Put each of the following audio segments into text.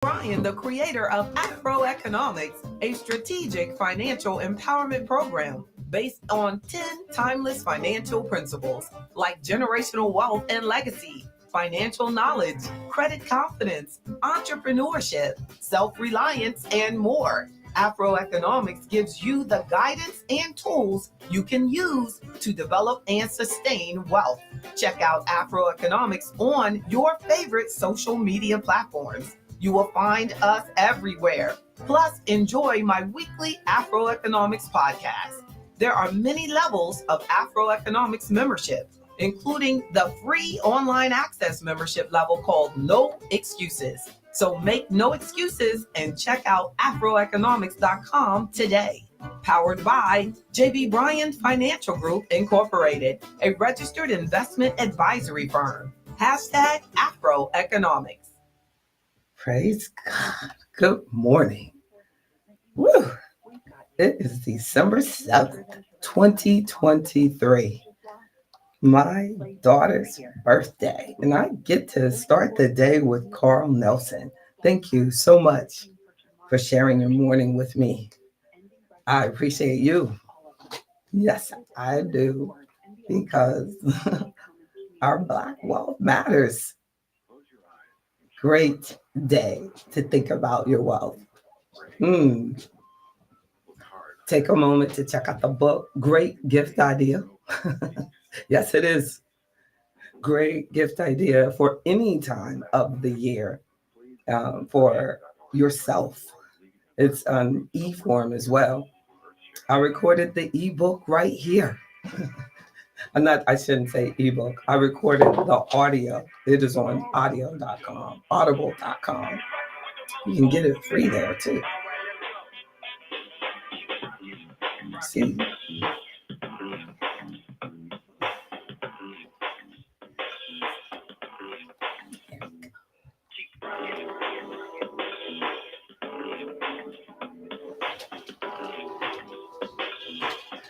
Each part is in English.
Bryan, the creator of AfroEconomics, a strategic financial empowerment program based on 10 timeless financial principles like generational wealth and legacy, financial knowledge, credit confidence, entrepreneurship, self-reliance, and more. AfroEconomics gives you the guidance and tools you can use to develop and sustain wealth. Check out AfroEconomics on your favorite social media platforms. You will find us everywhere. Plus, enjoy my weekly Afroeconomics podcast. There are many levels of Afroeconomics membership, including the free online access membership level called No Excuses. So make no excuses and check out afroeconomics.com today. Powered by JB Bryan Financial Group, Incorporated, a registered investment advisory firm. Hashtag Afroeconomics. Praise God. Good morning. Woo. It is December 7th, 2023. My daughter's birthday, and I get to start the day with Carl Nelson. Thank you so much for sharing your morning with me. I appreciate you. Yes, I do, because our Black wealth matters. Great day to think about your wealth. Take a moment to check out the book. Great gift idea. Yes, it is. Great gift idea for any time of the year for yourself. It's an e-form as well. I recorded the ebook right here. I shouldn't say ebook. I recorded the audio. It is on audio.com, audible.com. You can get it free there too. See.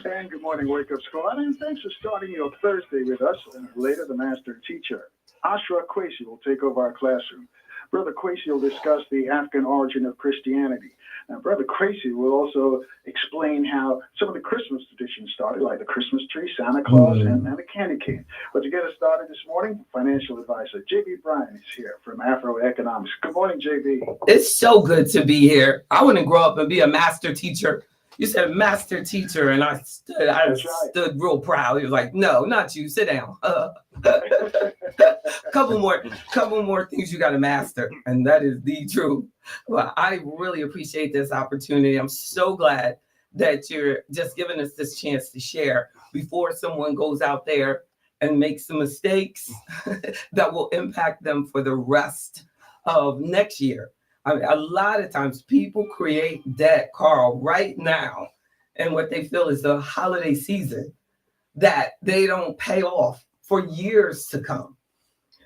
And good morning, Wake Up Squad, and thanks for starting your Thursday with us. And later, the master teacher, Ashra Kwesi, will take over our classroom. Brother Kwesi will discuss the African origin of Christianity. Now, Brother Kwesi will also explain how some of the Christmas traditions started, like the Christmas tree, Santa Claus, and the candy cane. But to get us started this morning, financial advisor JB Bryan is here from AfroEconomics. Good morning, JB. It's so good to be here. I want to grow up and be a master teacher. You said master teacher, and I stood real proud. He was like, "No, not you. Sit down. Couple more things you got to master," and that is the truth. Well, I really appreciate this opportunity. I'm so glad that you're just giving us this chance to share before someone goes out there and makes some mistakes that will impact them for the rest of next year. I mean, a lot of times people create debt, Carl, right now, and what they feel is the holiday season that they don't pay off for years to come.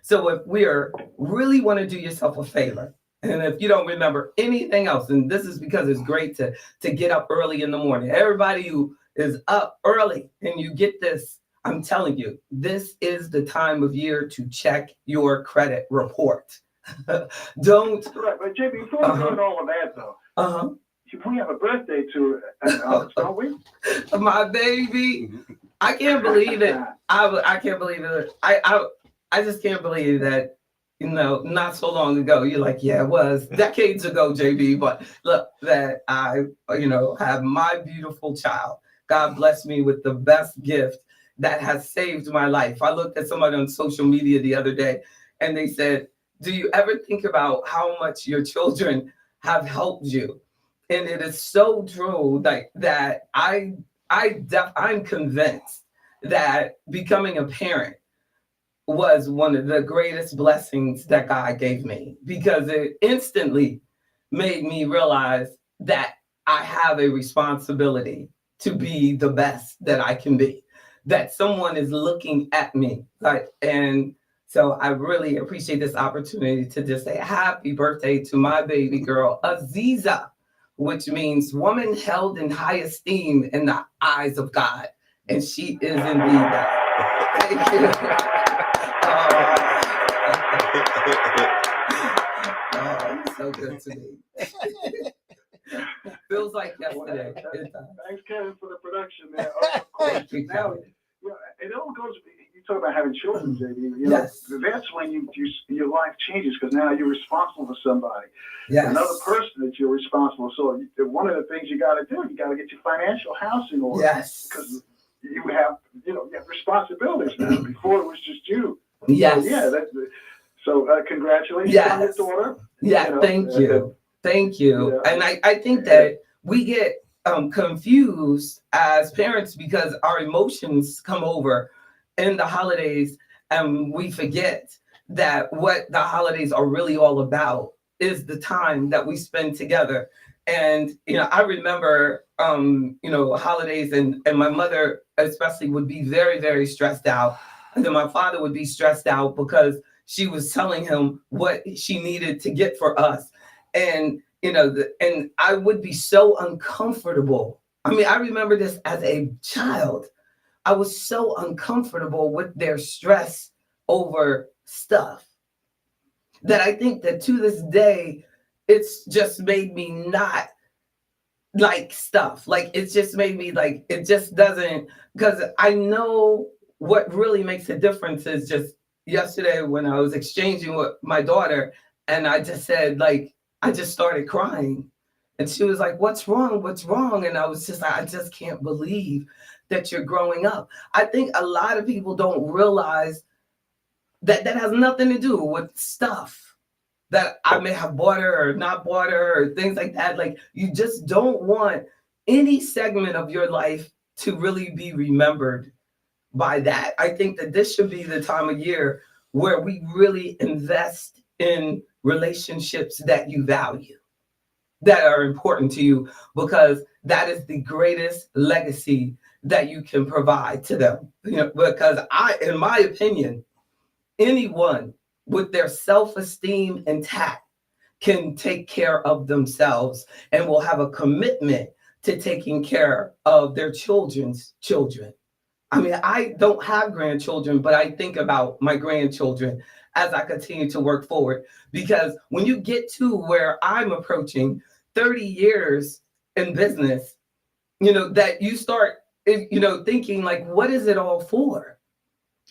So if we really want to do yourself a favor, and if you don't remember anything else, and this is because it's great to get up early in the morning. Everybody who is up early and you get this, I'm telling you, this is the time of year to check your credit report. Don't. Right, but JB, before we go into all of that, though, we have a birthday to, don't we? My baby, I can't believe it. I can't believe it. I just can't believe that. Not so long ago, you're like, yeah, it was decades ago, JB. But look, that I, have my beautiful child. God bless me with the best gift that has saved my life. I looked at somebody on social media the other day, and they said, do you ever think about how much your children have helped you? And it is so true that I'm convinced that becoming a parent was one of the greatest blessings that God gave me, because it instantly made me realize that I have a responsibility to be the best that I can be, that someone is looking at me, and so I really appreciate this opportunity to just say happy birthday to my baby girl, Aziza, which means woman held in high esteem in the eyes of God. And she is indeed that. Thank you. I'm so so good to me. Feels like yesterday. Thanks, Kevin, for the production there. Of course, now, it all goes. You talk about having children, JB. Yes. That's when your life changes because now you're responsible for somebody. Yes. Another person that you're responsible. So one of the things you got to do, you got to get your financial house in order. Yes. Because you have responsibilities now. Before it was just you. Yes. So, congratulations on your daughter. Yeah. Thank you. Yeah. And I think that we get confused as parents because our emotions come over in the holidays and we forget that what the holidays are really all about is the time that we spend together. And, I remember, holidays and my mother especially would be very, very stressed out. And then my father would be stressed out because she was telling him what she needed to get for us. And, and I would be so uncomfortable. I mean, I remember this as a child. I was so uncomfortable with their stress over stuff that I think that to this day, it's just made me not like stuff. Like, it's just made me like, it just doesn't, because I know what really makes a difference is just yesterday when I was exchanging with my daughter and I just said, like, I just started crying. And she was like, what's wrong? What's wrong? And I was just like, I just can't believe that you're growing up. I think a lot of people don't realize that that has nothing to do with stuff that I may have bought her or not bought her or things like that. Like, you just don't want any segment of your life to really be remembered by that. I think that this should be the time of year where we really invest in relationships that you value, that are important to you, because that is the greatest legacy that you can provide to them. Because in my opinion, anyone with their self-esteem intact can take care of themselves and will have a commitment to taking care of their children's children. I mean, I don't have grandchildren, but I think about my grandchildren as I continue to work forward. Because when you get to where I'm approaching 30 years in business, that you start, thinking like, what is it all for?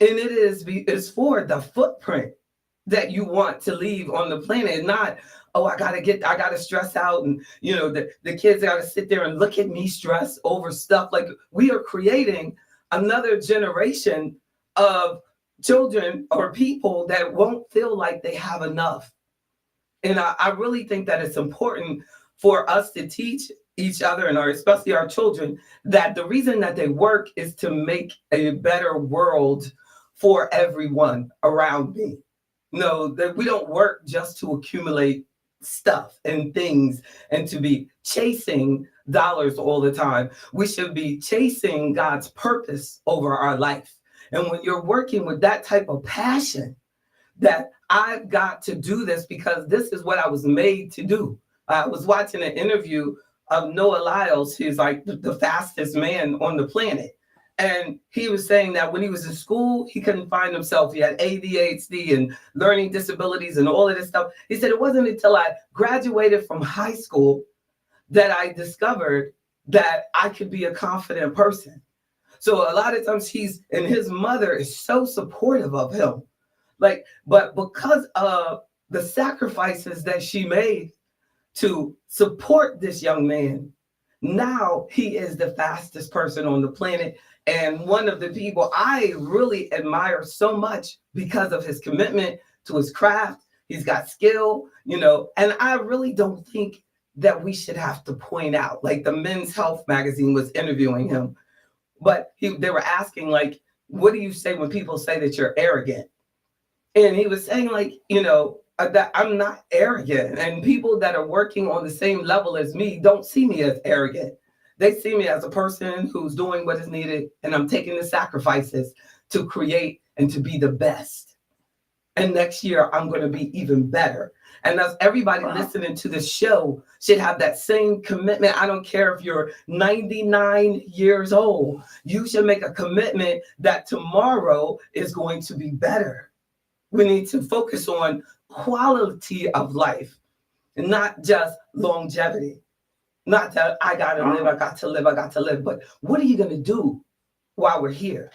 And it's for the footprint that you want to leave on the planet, not, oh, I gotta stress out. And, the kids gotta sit there and look at me stress over stuff. Like, we are creating another generation of children or people that won't feel like they have enough. And I really think that it's important for us to teach each other and especially our children that the reason that they work is to make a better world for everyone around me. That we don't work just to accumulate stuff and things and to be chasing dollars all the time. We should be chasing God's purpose over our life. And when you're working with that type of passion, that I've got to do this because this is what I was made to do. I was watching an interview of Noah Lyles, who's like the fastest man on the planet. And he was saying that when he was in school, he couldn't find himself. He had ADHD and learning disabilities and all of this stuff. He said it wasn't until I graduated from high school that I discovered that I could be a confident person. So a lot of times his mother is so supportive of him. But because of the sacrifices that she made to support this young man, now he is the fastest person on the planet. And one of the people I really admire so much because of his commitment to his craft. He's got skill, and I really don't think that we should have to point out, like the Men's Health magazine was interviewing him, but they were asking, like, what do you say when people say that you're arrogant? And he was saying, like, that I'm not arrogant. And people that are working on the same level as me don't see me as arrogant. They see me as a person who's doing what is needed, and I'm taking the sacrifices to create and to be the best. And next year, I'm going to be even better. And as everybody listening to this show should have that same commitment. I don't care if you're 99 years old. You should make a commitment that tomorrow is going to be better. We need to focus on quality of life and not just longevity. Not that I gotta live, I got to live, I got to live, but what are you gonna do while we're here?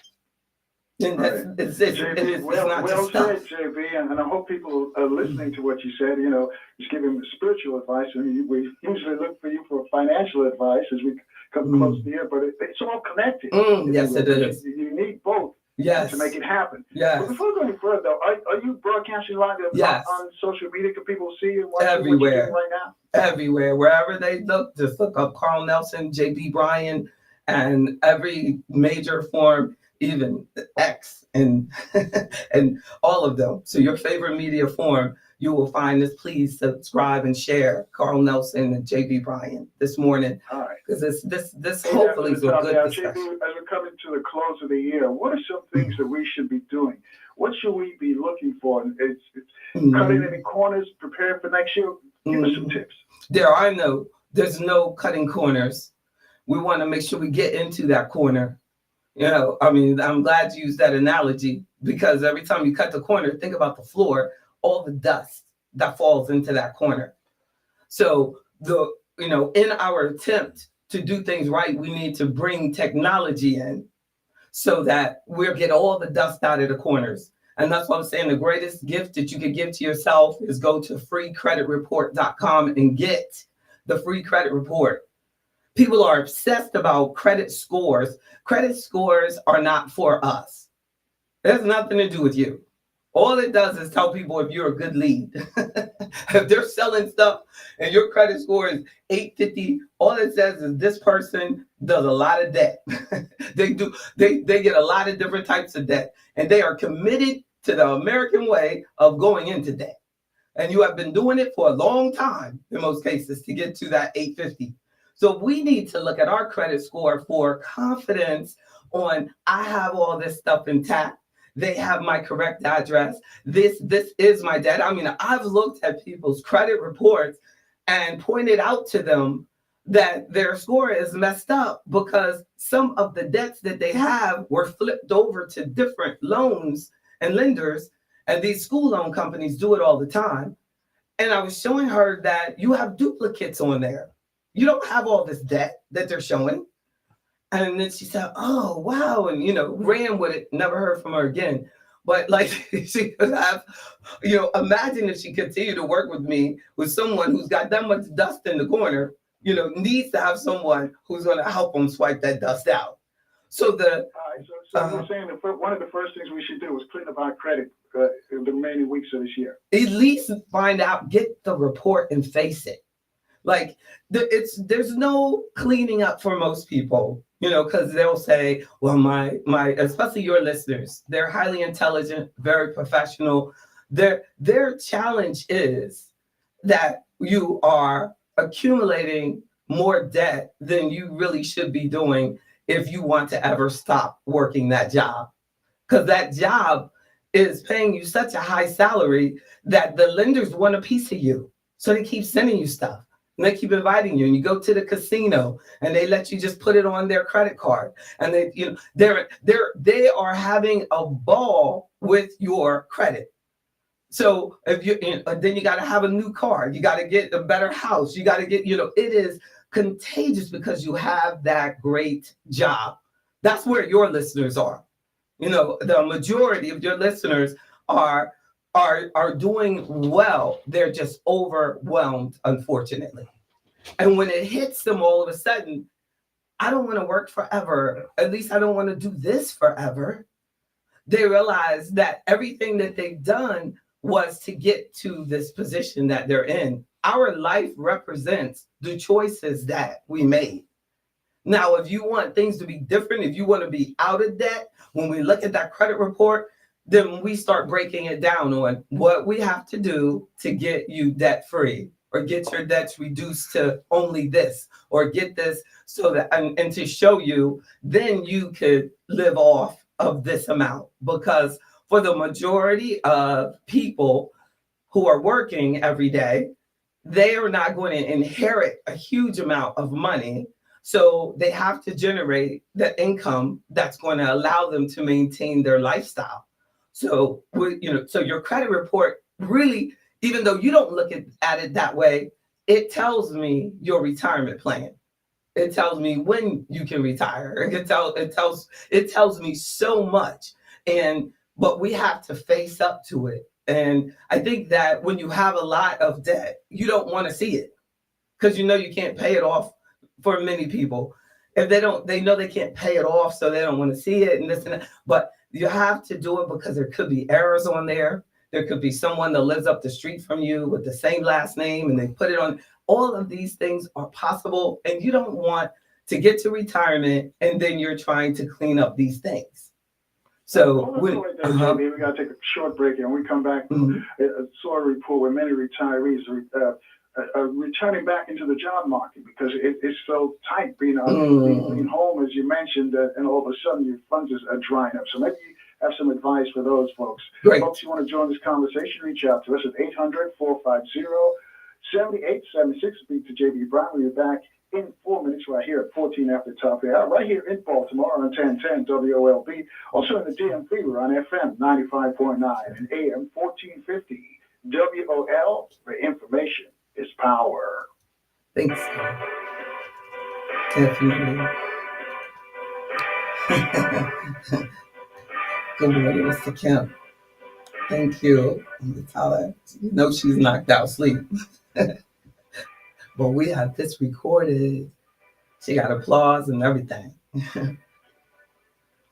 And that's Right. it's JB, not well just stuff. said, JB, and I hope people are listening to what you said. You know, just giving spiritual advice, and we usually look for you for financial advice as we come close to the year, but it's all connected. Yes, it is. You need both Yes. to make it happen. Yes. But before going further, though, are you broadcasting live Yes. on social media? Can people see you and watch everywhere. what you're doing right now? Everywhere. Wherever they look, just look up Carl Nelson, JB Bryan, and every major form, even X and and all of them. So your favorite media form, you will find this. Please subscribe and share Carl Nelson and JB Bryan this morning. All right. Because this hopefully is a good discussion. JB, as we're coming to the close of the year, what are some things that we should be doing? What should we be looking for? It's cutting any corners, preparing for next year. Give us some tips. There's no cutting corners. We want to make sure we get into that corner. You know, I mean, I'm glad you used that analogy, because every time you cut the corner, think about the floor, all the dust that falls into that corner. So in our attempt to do things right, we need to bring technology in so that we'll get all the dust out of the corners. And that's what I'm saying. The greatest gift that you could give to yourself is go to freecreditreport.com and get the free credit report. People are obsessed about credit scores. Credit scores are not for us. It has nothing to do with you. All it does is tell people if you're a good lead. If they're selling stuff and your credit score is 850, all it says is this person does a lot of debt. They get a lot of different types of debt, and they are committed to the American way of going into debt. And you have been doing it for a long time in most cases to get to that 850. So we need to look at our credit score for confidence on, I have all this stuff intact. They have my correct address. This is my debt. I mean, I've looked at people's credit reports and pointed out to them that their score is messed up because some of the debts that they have were flipped over to different loans and lenders. And these school loan companies do it all the time. And I was showing her that you have duplicates on there. You don't have all this debt that they're showing. And then she said, oh, wow. And, ran with it, never heard from her again. But like she could have, imagine if she continued to work with me with someone who's got that much dust in the corner, needs to have someone who's going to help them swipe that dust out. So so you're saying that one of the first things we should do is clean up our credit in the remaining weeks of this year. At least find out, get the report and face it. Like there's no cleaning up for most people, because they'll say, well, my especially your listeners, they're highly intelligent, very professional. Their challenge is that you are accumulating more debt than you really should be doing if you want to ever stop working that job. Because that job is paying you such a high salary that the lenders want a piece of you. So they keep sending you stuff. And they keep inviting you, and you go to the casino, and they let you just put it on their credit card, and they are having a ball with your credit. So then you got to have a new car, you got to get a better house, you got to get, it is contagious because you have that great job. That's where your listeners are. The majority of your listeners are doing well. They're just overwhelmed, unfortunately. And when it hits them all of a sudden, I don't want to work forever. At least I don't want to do this forever. They realize that everything that they've done was to get to this position that they're in. Our life represents the choices that we made. Now, if you want things to be different, if you want to be out of debt, when we look at that credit report, then we start breaking it down on what we have to do to get you debt free, or get your debts reduced to only this, or get this so that, and to show you, then you could live off of this amount. Because for the majority of people who are working every day, they are not going to inherit a huge amount of money. So they have to generate the income that's going to allow them to maintain their lifestyle. So, so your credit report really even though you don't look at it that way, it tells me your retirement plan. It tells me when you can retire. It tells me so much. But we have to face up to it. And I think that when you have a lot of debt, you don't want to see it because you know you can't pay it off. For many people, if they know they can't pay it off, so they don't want to see it and this and that. But you have to do it because there could be errors on there. There could be someone that lives up the street from you with the same last name and they put it on. All of these things are possible, and you don't want to get to retirement and then you're trying to clean up these things. So JB, we got to take a short break, and when we come back, I saw a report where many retirees are returning back into the job market because it's so tight being home, as you mentioned, and all of a sudden your funds are drying up. So maybe you have some advice for those folks. Great. Folks, you want to join this conversation, reach out to us at 800-450-7876. Speak to JB Bryan. We'll be back in 4 minutes right here at 14 after top of the hour, right here in Baltimore on 1010 WOLB. Also in the DMV, we're on FM 95.9 and AM 1450 WOL, where information is power. Thanks. Definitely. Good morning, Mr. Kemp. Thank you. You know she's knocked out sleep. But we have this recorded. She got applause and everything.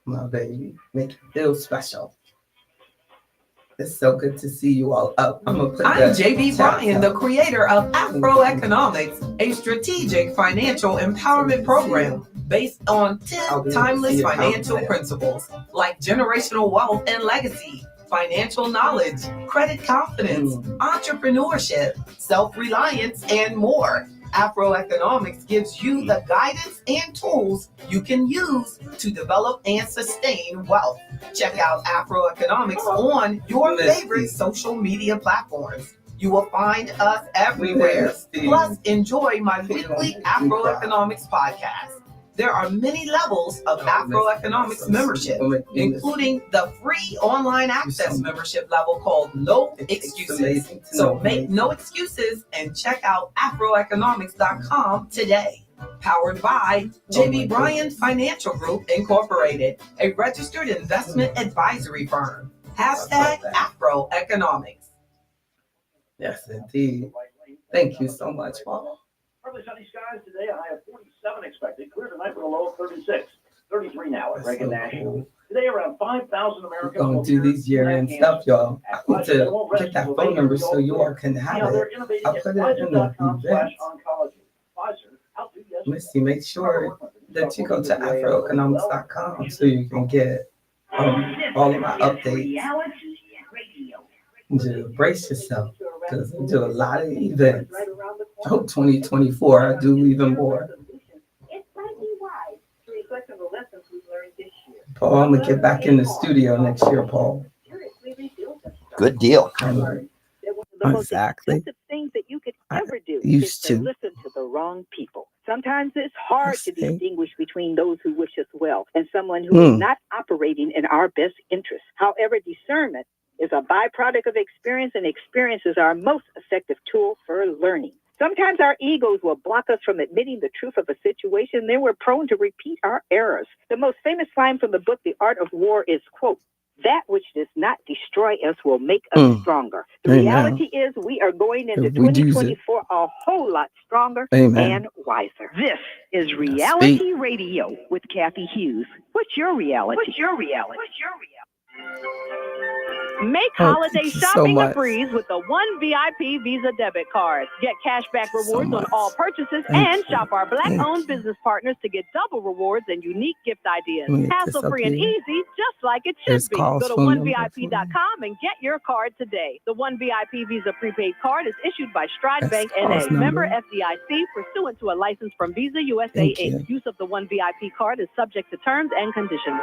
My baby, make you feel special. It's so good to see you all up. I'm JB Bryan, the creator of AfroEconomics, a strategic financial empowerment program based on 10 timeless financial principles like generational wealth and legacy, financial knowledge, credit confidence, entrepreneurship, self-reliance, and more. AfroEconomics gives you the guidance and tools you can use to develop and sustain wealth. Check out AfroEconomics on your favorite social media platforms. You will find us everywhere. Plus, enjoy my weekly AfroEconomics podcast. There are many levels of AfroEconomics membership, including the free online access membership level called No Excuses. So make no excuses and check out AfroEconomics.com today. Powered by JB Bryan Financial Group, Incorporated, a registered investment advisory firm. Hashtag AfroEconomics. Yes, indeed. Thank you so much, Paul. Partly sunny skies today, a high of 47 expected. Clear tonight with a low of 36. 33 now at Reagan National. Cool. Today, around 5,000 Americans will do these year-end stuff, y'all. I need to get that phone number so you all can have it. I'll put it in the event. Missy, make sure that you go to AfroEconomics.com so you can get all of my updates. Just brace yourself, because I do a lot of events. I hope 2024 I do even more. Paul, I'm going to get back in the studio next year, Paul. Good deal. Exactly. The things that you could ever do is to listen to the wrong people. Sometimes it's hard to distinguish between those who wish us well and someone who is not operating in our best interest. However, discernment is a byproduct of experience, and experience is our most effective tool for learning. Sometimes our egos will block us from admitting the truth of a situation, then we're prone to repeat our errors. The most famous line from the book, The Art of War, is, quote, "That which does not destroy us will make us stronger." The reality is we are going into 2024 a whole lot stronger and wiser. This is Reality Radio with Kathy Hughes. What's your reality? Make holiday shopping a breeze with the One VIP Visa debit card. Get cashback rewards on all purchases and shop our Black-owned business partners to get double rewards and unique gift ideas. Hassle-free and easy, just like it should be. Go to onevip.com and get your card today. The One VIP Visa prepaid card is issued by Stride Bank N.A. Member FDIC, pursuant to a license from Visa USA Inc. Use of the One VIP card is subject to terms and conditions.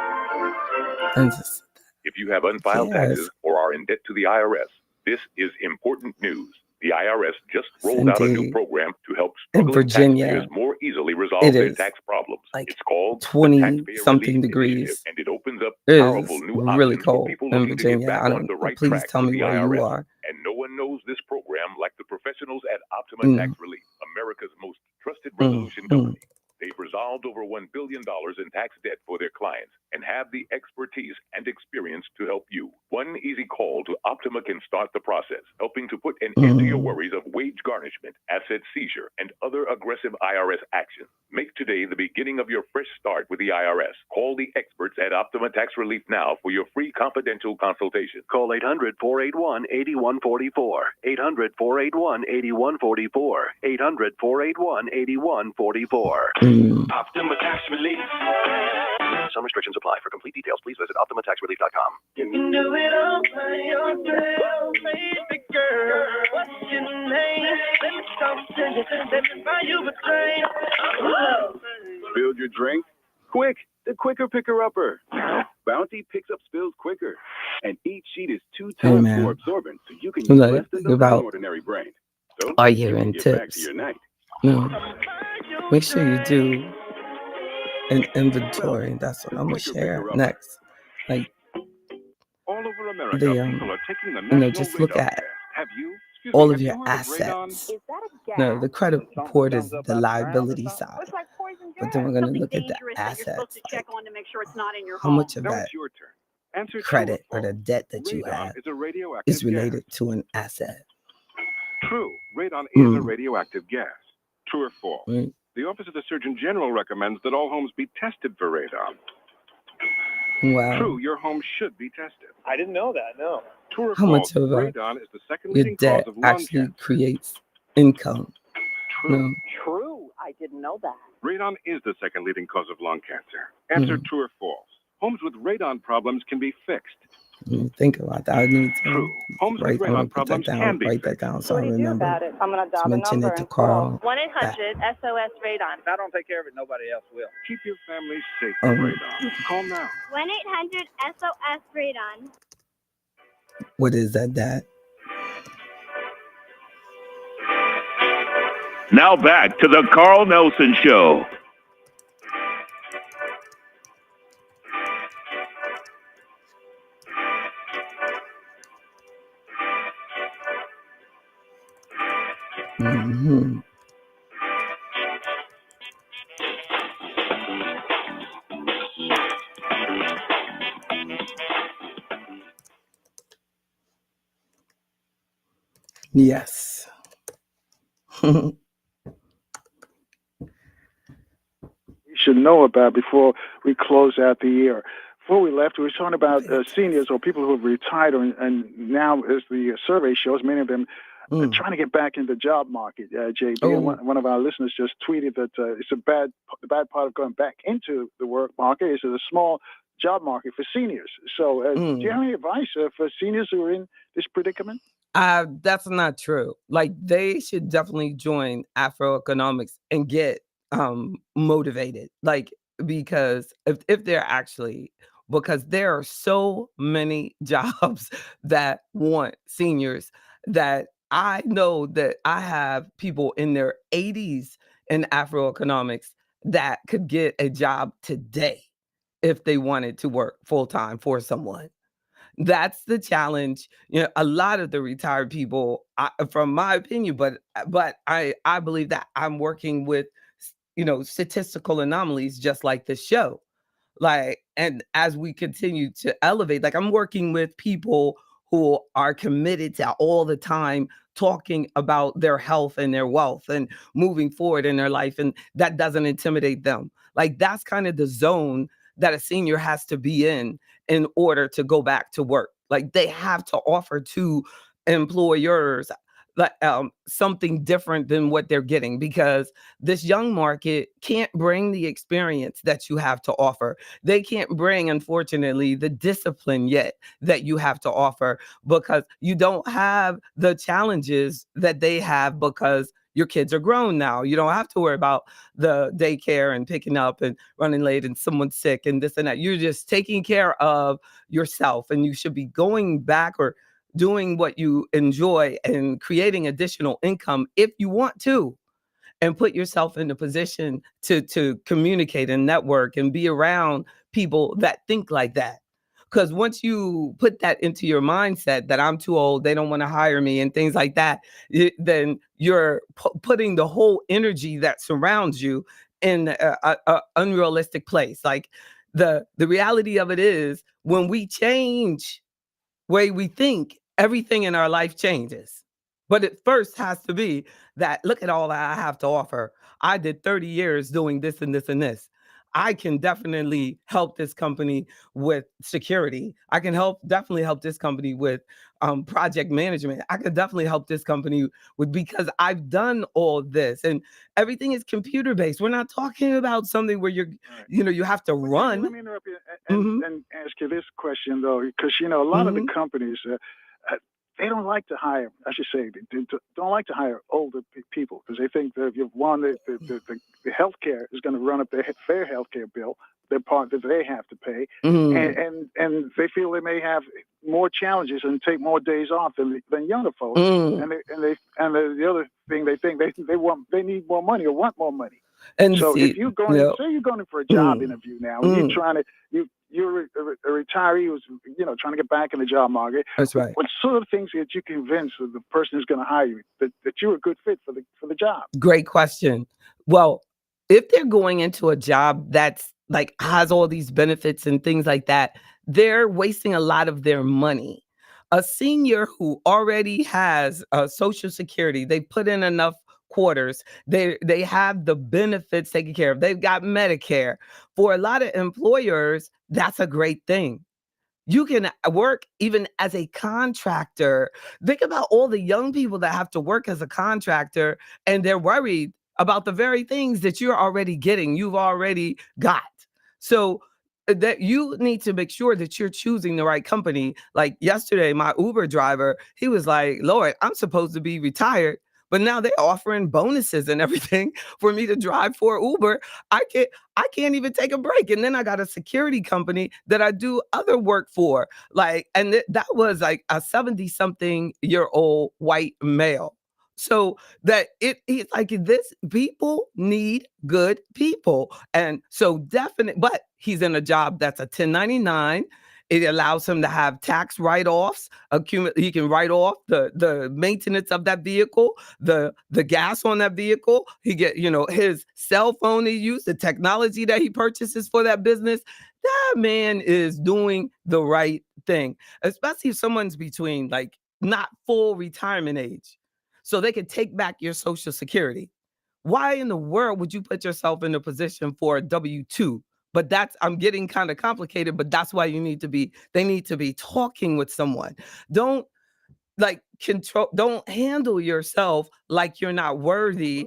If you have unfiled taxes or are in debt to the IRS, this is important news. The IRS just rolled out a new program to help struggling taxpayers more easily resolve their tax problems. Like it's called 20-something degrees. And it opens up It powerful is new really options cold for people in looking to get Virginia. back on the right Please track tell with me the where IRS. you are. And no one knows this program like the professionals at Optima Tax Relief, America's most trusted resolution company. They've resolved over $1 billion in tax debt for their clients and have the expertise and experience to help you. One easy call to Optima can start the process, helping to put an end to your worries of wage garnishment, asset seizure, and other aggressive IRS actions. Make today the beginning of your fresh start with the IRS. Call the experts at Optima Tax Relief now for your free confidential consultation. Call 800-481-8144. 800-481-8144. 800-481-8144. Optima Tax Relief. Some restrictions apply. For complete details, please visit OptimaTaxRelief.com. You can do it all by yourself, baby girl. What's your name? Let me talk to you. Let me buy you a drink. Spilled your drink? Quick, the quicker picker-upper. Bounty picks up spills quicker, and each sheet is 2 times more absorbent, so you can use less than the ordinary brain. So are you you can in get back tips? to your night. No. Make sure you do an inventory. That's what I'm gonna share next. Like All over America, the people are taking the just look national at radar test. Have you? all Have of you your heard of radon? assets. No, the credit report is the liability side. But then we're gonna look at the assets. Like how much of Now that it's your turn. Answer credit true or the debt that you Radon have is a radioactive is related to an asset. gas. True. Radon is a radioactive gas. True or false? The Office of the Surgeon General recommends that all homes be tested for radon. Wow. True, your home should be tested. I didn't know that, no. True or How false? much of Radon is the second your leading cause debt of lung actually cancer. creates income? True. No. True. I didn't know that. Radon is the second leading cause of lung cancer. Answer true or false. Homes with radon problems can be fixed. Think about that. I need to True. Homes with radon problems can be write that fixed. down so I What do you do remember about it? I'm going to dial to the mention number it to and call. Carl. 1-800-SOS Radon. If I don't take care of it, nobody else will. Keep your family safe from radon. Call now. 1-800-SOS Radon. What is that, Dad? Now back to the Carl Nelson Show. Yes. You should know about before we close out the year. Before we left, we were talking about seniors or people who have retired, and now, as the survey shows, many of them are trying to get back into the job market. JB, and one of our listeners just tweeted that it's the bad part of going back into the work market is a small job market for seniors. So, do you have any advice for seniors who are in this predicament? That's not true. Like they should definitely join AfroEconomics and get motivated. Like because if they're actually because there are so many jobs that want seniors that I know that I have people in their 80s in AfroEconomics that could get a job today if they wanted to work full time for someone. That's the challenge. You know, a lot of the retired people, from my opinion, but I believe that I'm working with, statistical anomalies just like this show. Like, and as we continue to elevate, like I'm working with people who are committed to all the time talking about their health and their wealth and moving forward in their life. And that doesn't intimidate them. Like that's kind of the zone that a senior has to be in order to go back to work. Like they have to offer to employers like something different than what they're getting, because this young market can't bring the experience that you have to offer. They can't bring, unfortunately, the discipline yet that you have to offer, because you don't have the challenges that they have, because your kids are grown now. You don't have to worry about the daycare and picking up and running late and someone's sick and this and that. You're just taking care of yourself, and you should be going back or doing what you enjoy and creating additional income if you want to, and put yourself in a position to communicate and network and be around people that think like that. because once you put that into your mindset that I'm too old, they don't want to hire me and things like that, then you're putting the whole energy that surrounds you in a unrealistic place. Like the reality of it is, when we change way we think, everything in our life changes. But it first has to be that, look at all that I have to offer. I did 30 years doing this and this and this. I can definitely help this company with security. I can definitely help this company with project management. I can definitely help this company with, because I've done all this, and everything is computer based. We're not talking about something where you have to run. Let me interrupt you and ask you this question though, because a lot of the companies they don't like to hire. I should say they don't like to hire older people, because they think that if you've won the healthcare is going to run up their healthcare bill, their part that they have to pay, and they feel they may have more challenges and take more days off than younger folks. And the other thing, they think they need more money or want more money. And so if you're going, say you're going for a job interview now, and you're a retiree who's trying to get back in the job market. That's right. What sort of things that you convince the person who's going to hire you that you're a good fit for the job? Great question. Well, if they're going into a job that's like has all these benefits and things like that, they're wasting a lot of their money. A senior who already has Social Security, they put in enough quarters, they have the benefits taken care of, they've got Medicare. For a lot of employers, that's a great thing. You can work even as a contractor. Think about all the young people that have to work as a contractor, and they're worried about the very things that you're already getting, you've already got. So that you need to make sure that you're choosing the right company. Like yesterday, my Uber driver, he was like, Lord, I'm supposed to be retired, but now they're offering bonuses and everything for me to drive for Uber. I can't even take a break. And then I got a security company that I do other work for. And that was like a 70-something-year-old white male. So that it's like this, people need good people. And so definitely, but he's in a job that's a 1099. It allows him to have tax write-offs. He can write off the maintenance of that vehicle, the gas on that vehicle. He get, his cell phone he used, the technology that he purchases for that business. That man is doing the right thing, especially if someone's between like not full retirement age, so they can take back your Social Security. Why in the world would you put yourself in a position for a W-2? But I'm getting kind of complicated, but that's why they need to be talking with someone. Don't don't handle yourself like you're not worthy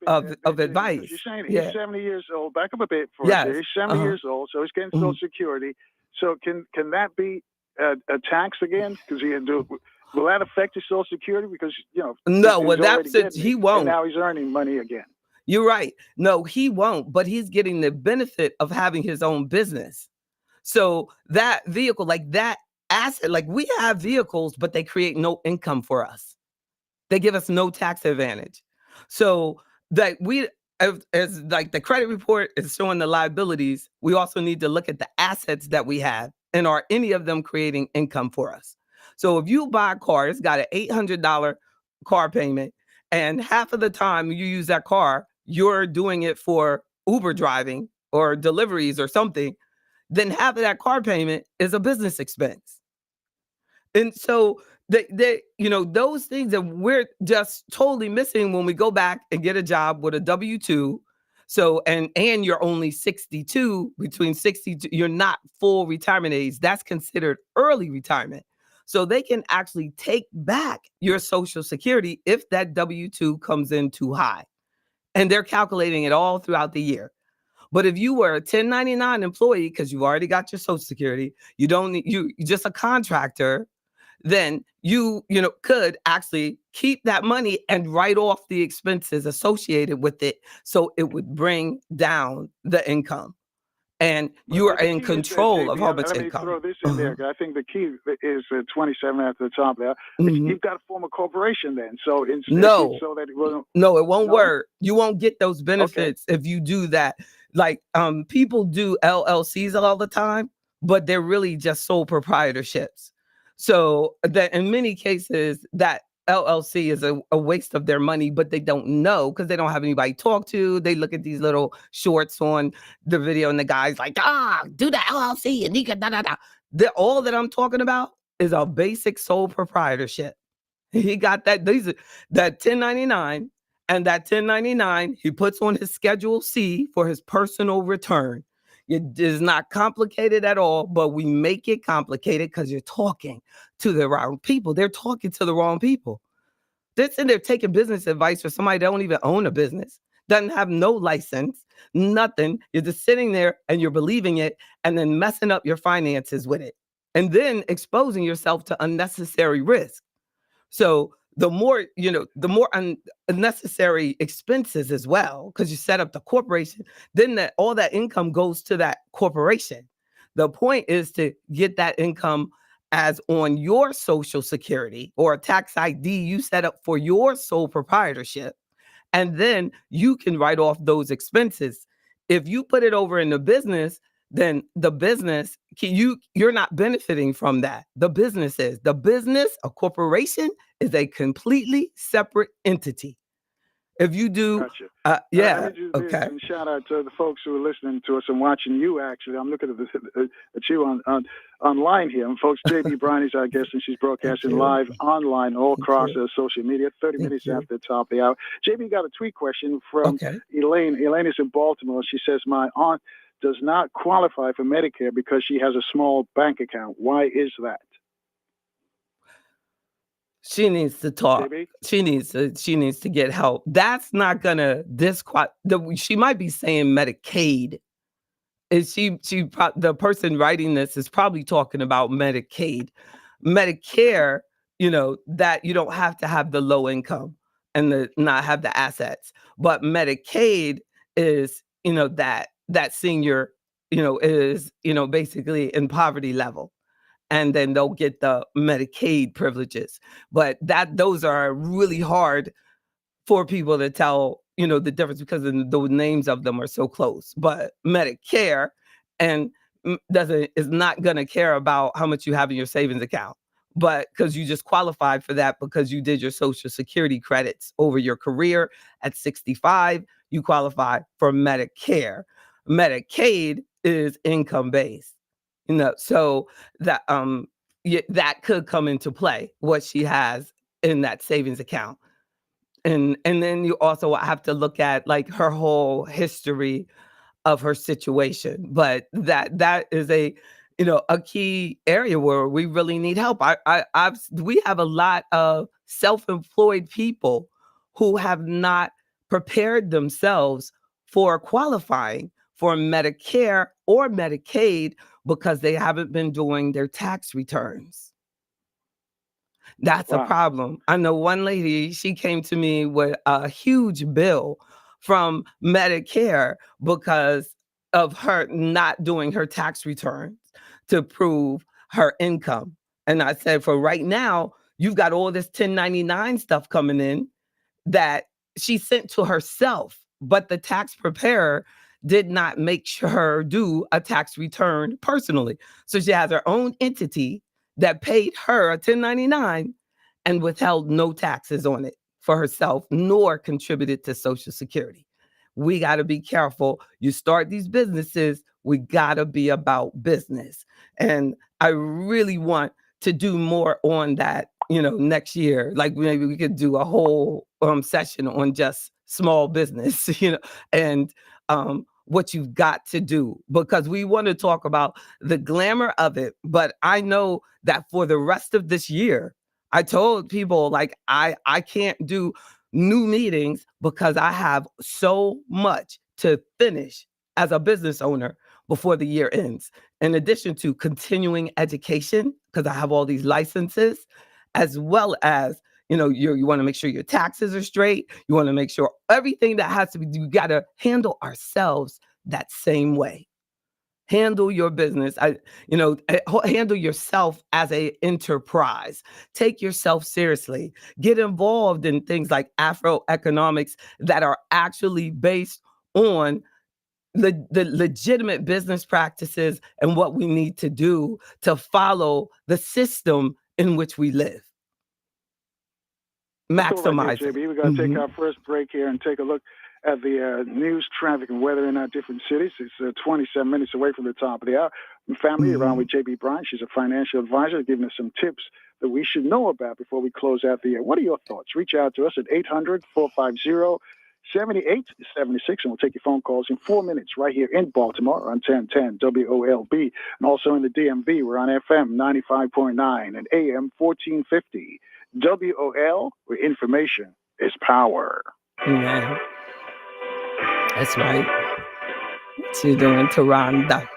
of advice. You're saying he's 70 years old. Back up a bit for us. He's 70 years old, so he's getting Social Security. So can that be a tax again? Because will that affect his Social Security? Because no, well he won't. And now he's earning money again. You're right. No, he won't, but he's getting the benefit of having his own business. So that vehicle, like that asset, like we have vehicles, but they create no income for us. They give us no tax advantage. So that as like the credit report is showing the liabilities, we also need to look at the assets that we have, and are any of them creating income for us? So if you buy a car, it's got an $800 car payment, and half of the time you use that car, you're doing it for Uber driving or deliveries or something, then half of that car payment is a business expense. And so those things that we're just totally missing when we go back and get a job with a W-2. So, and you're only 62, between 62, you're not full retirement age. That's considered early retirement. So they can actually take back your Social Security if that W-2 comes in too high. And they're calculating it all throughout the year. But if you were a 1099 employee, because you've already got your Social Security, you're just a contractor, then you could actually keep that money and write off the expenses associated with it, so it would bring down the income. And you are in control of how much income. Let me throw this in there. I think the key is 27 at the top there. You've got to form a corporation then. So it won't work. You won't get those benefits if you do that. Like people do LLCs all the time, but they're really just sole proprietorships. So that in many cases that LLC is a waste of their money, but they don't know because they don't have anybody to talk to. They look at these little shorts on the video and the guy's like, do the LLC and you can da. All that I'm talking about is a basic sole proprietorship. He got that 1099, and that 1099 he puts on his Schedule C for his personal return. It is not complicated at all, but we make it complicated because you're talking to the wrong people. They're talking to the wrong people. They're sitting there taking business advice for somebody that don't even own a business, doesn't have no license, nothing. You're just sitting there and you're believing it and then messing up your finances with it and then exposing yourself to unnecessary risk. So the more, the more unnecessary expenses as well, because you set up the corporation, then all that income goes to that corporation. The point is to get that income as on your Social Security or a tax ID you set up for your sole proprietorship. And then you can write off those expenses. If you put it over in the business, then the business, you're not benefiting from that. The business, a corporation is a completely separate entity. If you do, Gotcha. yeah, Let me do this okay. and shout out to the folks who are listening to us and watching you. Actually, I'm looking at you online here. And folks, JB Bryan is our guest, and she's broadcasting live online all across social media. 30 minutes after the top of the hour. JB got a tweet question from Elaine. Elaine is in Baltimore. She says, "My aunt does not qualify for Medicare because she has a small bank account. Why is that?" She needs to talk. JB? She needs to get help. That's not gonna she might be saying Medicaid. Is the person writing this is probably talking about Medicaid. Medicare, that you don't have to have the low income and not have the assets. But Medicaid is, that senior, is, basically in poverty level. And then they'll get the Medicaid privileges. But those are really hard for people to tell, the difference because the names of them are so close. But Medicare is not going to care about how much you have in your savings account. But because you just qualified for that because you did your Social Security credits over your career at 65, you qualify for Medicare. Medicaid is income based. So that that could come into play, what she has in that savings account. And then you also have to look at like her whole history of her situation. But that is a key area where we really need help. We have a lot of self-employed people who have not prepared themselves for qualifying for Medicare or Medicaid because they haven't been doing their tax returns. That's a problem. I know one lady, she came to me with a huge bill from Medicare because of her not doing her tax returns to prove her income. And I said, for right now, you've got all this 1099 stuff coming in that she sent to herself, but the tax preparer did not make her do a tax return personally. So she has her own entity that paid her a 1099 and withheld no taxes on it for herself, nor contributed to Social Security. We got to be careful. You start these businesses, we got to be about business. And I really want to do more on that, next year. Like maybe we could do a whole session on just small business, and what you've got to do, because we want to talk about the glamour of it. But I know that for the rest of this year, I told people like I can't do new meetings because I have so much to finish as a business owner before the year ends. In addition to continuing education, because I have all these licenses, as well as you want to make sure your taxes are straight. You want to make sure everything that has to be, you got to handle ourselves that same way. Handle your business. Handle yourself as an enterprise. Take yourself seriously. Get involved in things like AfroEconomics that are actually based on the legitimate business practices and what we need to do to follow the system in which we live. Maximize it. JB, we're going to take our first break here and take a look at the news, traffic, and weather in our different cities. It's 27 minutes away from the top of the hour. Family around with JB Bryan. She's a financial advisor, giving us some tips that we should know about before we close out the year. What are your thoughts? Reach out to us at 800-450-7876, and we'll take your phone calls in 4 minutes right here in Baltimore on 1010 WOLB. And also in the DMV, we're on FM 95.9 and AM 1450. WOL, where information is power. Yeah. That's right. What you doing, Taronda?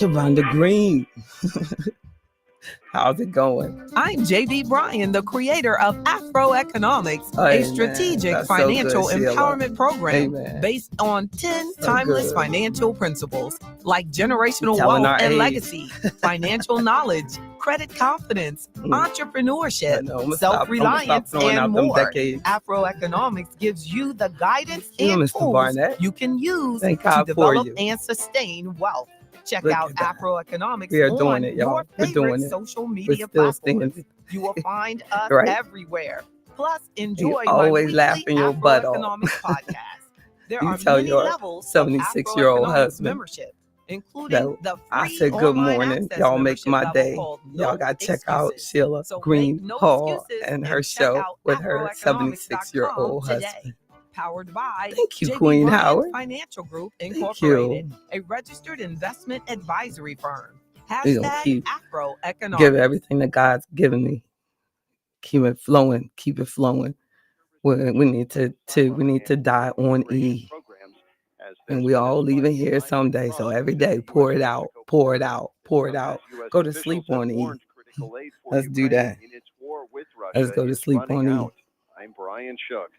Taronda Green. How's it going? I'm JB Bryan, the creator of AfroEconomics, a strategic financial empowerment program based on 10 timeless financial principles like generational wealth and legacy, financial knowledge, credit confidence, entrepreneurship, self-reliance, and more. AfroEconomics gives you the guidance and tools you can use to develop and sustain wealth. Check out AfroEconomics on your favorite social media platforms. You will find us everywhere. Plus, enjoy my weekly AfroEconomics podcast. There are many levels of AfroEconomics membership, including the free good morning. Y'all make my day. Y'all got to check out Sheila Green Hall and her show with her 76-year-old husband. Powered by Thank you, JB Queen Bryan Howard Financial Group Incorporated, a registered investment advisory firm. Hashtag AfroEconomics. Give everything that God's given me. Keep it flowing. Keep it flowing. We need to die on E. And we all leaving here someday. So every day, pour it out, pour it out, pour it out. Go to sleep on E. Let's do that. Let's go to sleep on E. I'm Brian Shook.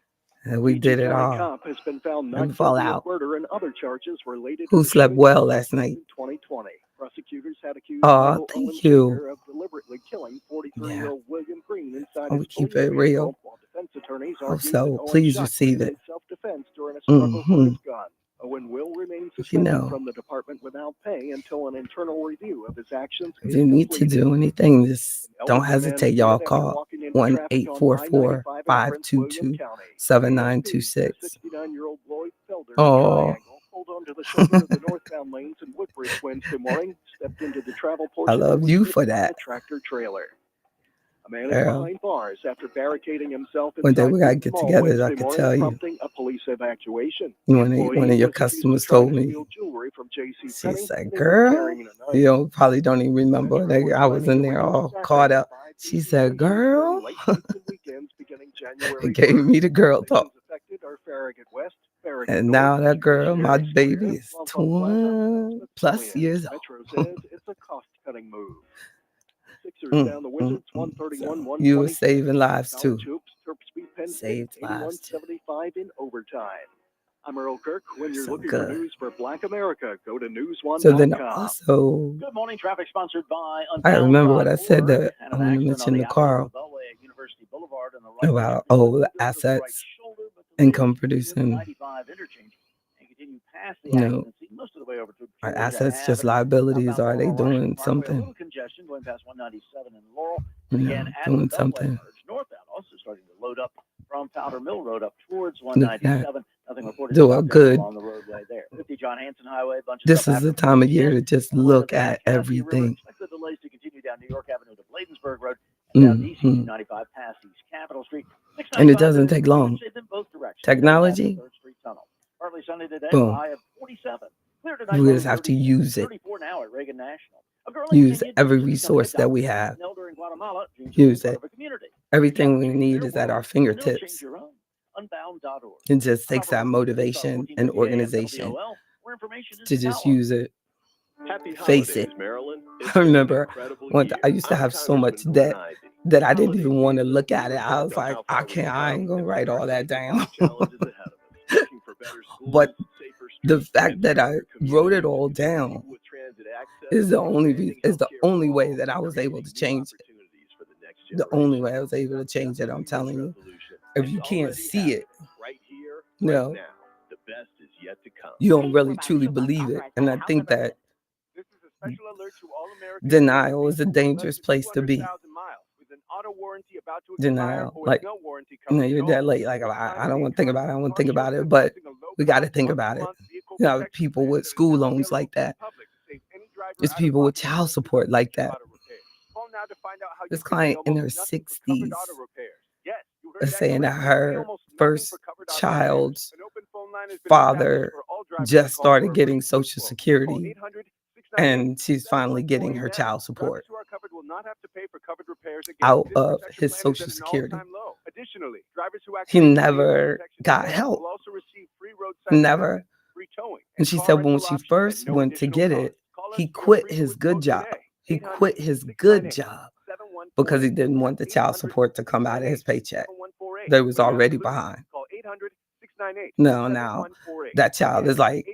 And we did it all. Cop has been found not and fall guilty of out. murder and other charges related Who to slept well last night? 2020. Prosecutors had accused Thank you. of deliberately killing 43-year-old William Green inside We his keep it real. while defense attorneys Oh, argued so that Owen please shot receive Green it. in self-defense during a struggle for his gun. Owen will remain suspended from the department without pay until an internal review of his actions If is you need to completed. do anything, just don't hesitate. Y'all call 1-844-522-7926. 69-year-old Lloyd Felder Oh, pulled onto the shoulder of the northbound lanes in Woodbridge Wednesday morning, stepped into the travel portion I love and was you hit for by a that. tractor trailer. A man is Girl. behind bars after barricading himself One day inside we gotta the get mall together, I Wednesday can morning, tell you. prompting a police evacuation. One of your Was customers accused of trying told to me, steal jewelry from JC she Penney said, and girl, carrying a knife. you probably don't even remember. I was in there all caught up. She said, girl, Late nights and weekends beginning January it gave me the girl talk. affected are Farragut West, Farragut And North, now that girl, my Sherry baby, Square, is Plum 20+ years old. Metro says it's a cost-cutting move. Sixers down the Wizards, 131-120. You were saving lives too. College hoops, Terps beat Penn State, Saved lives too. 81-75 in overtime. I'm Earl Kirk. When you're So looking good. for news for Black America, go to newsone.com. So then also, Good morning. Traffic sponsored by I remember what I Unbound said Drive that and I an want to accident mention on to the Carl Beltway at University Boulevard on the right about lane. old Goes to the right assets, shoulder, but the lead income is near the producing. 95 interchange and continue past the You know, accident scene most of the way over to are Georgia assets just Avenue. liabilities? Southbound Are they Laurel Washington doing Parkway, a something? little congestion going past 197 in Laurel. You And know, again, as doing the Beltway something. merge northbound, also starting to load up from Powder Mill Road up towards Look at that. 197. Nothing reported Do a stop good. along the roadway there. 50 John Hanson Highway, bunch of This stuff is the after time of 4 year p.m. to just And west of look the at Anacostia River, everything. expect the delays to continue down New York Avenue to Bladensburg Road and down DC 295 past East Capitol Street. And it doesn't take long. In both directions. Technology, 3rd Street Tunnel. Partly sunny today, boom. high of 47. Clear tonight, We low just have to 36. use it. 34 now at Reagan National. A girl in Use Kenya every just become resource that we adopted. have. An elder in Guatemala dreams of Use being it. part of a community. Everything we Change need their is at our world, and they'll change fingertips. your own. Unbound.org. It just I'm takes Robert that Williams, motivation 1450 and AM organization WOL, where information is to just power. use it. Happy Face holidays, it. Maryland. It's I been an remember incredible once year. I used to I'm have so much Congressman debt Gordon Ivey. that I This didn't holiday even want to season, look we at it. I was reflect on like, how I far we've can't, I come ain't gonna and write all that prioritizing down. the challenges ahead of us, working for better schools, But safer the streets, fact and that I stronger wrote it communities, all giving down people with transit access, is the expanding only healthcare for way all, that I and was able to creating new change it. opportunities for the next The only generation. way I was able to Not change just it, a I'm New Year's telling you. resolution. If It's you can't already see it, happening right here, right no, now. The best is yet to come. you don't really truly believe it. And I think that This is a special alert to all Americans. denial is a dangerous place to be. 200,000 miles with an auto warranty about to expire Denial, or like, no warranty you know, coverage you're at that all. late. Like, I don't want to think about it. I don't want to think about it. But we got to think about it. You know, people with school loans like that. There's people with child support like that. This client in her 60s is saying that her first child's father just started getting Social Security, and she's finally getting her child support out of his Social Security. He never got help. Never. And she said when she first went to get it, he quit his good job. He quit his good job because he didn't want the child support to come out of his paycheck. They was already behind. No, now that child is like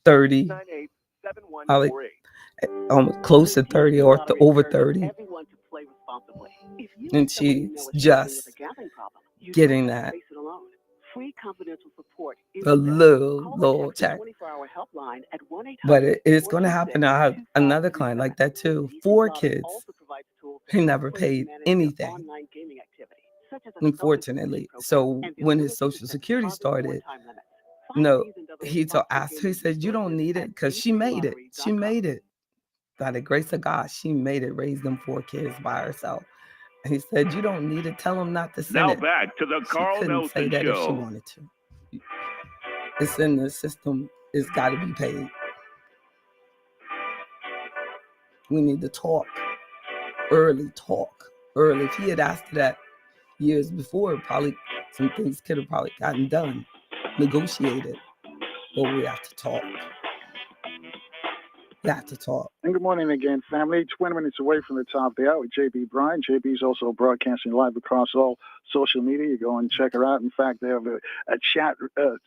30, probably close to 30 or over 30. And she's just getting that a little check. But it's going to happen. I have another client like that too. 4 kids. He never paid anything, unfortunately. So when his Social Security started, no, he asked her, he said, you don't need it because she made it. She made it. By the grace of God, she made it, raised them 4 kids by herself. And he said, you don't need to tell them not to send it. Now back to the Carl She couldn't say Nelson that if she Show. wanted to. It's in the system. It's got to be paid. We need to talk early. If he had asked that years before, probably some things could have probably gotten done, negotiated. But we have to talk. We have to talk. And good morning again, family. 20 minutes away from the top of the hour with JB Bryan. JB's also broadcasting live across all social media. You go and check her out. In fact, they have a chat a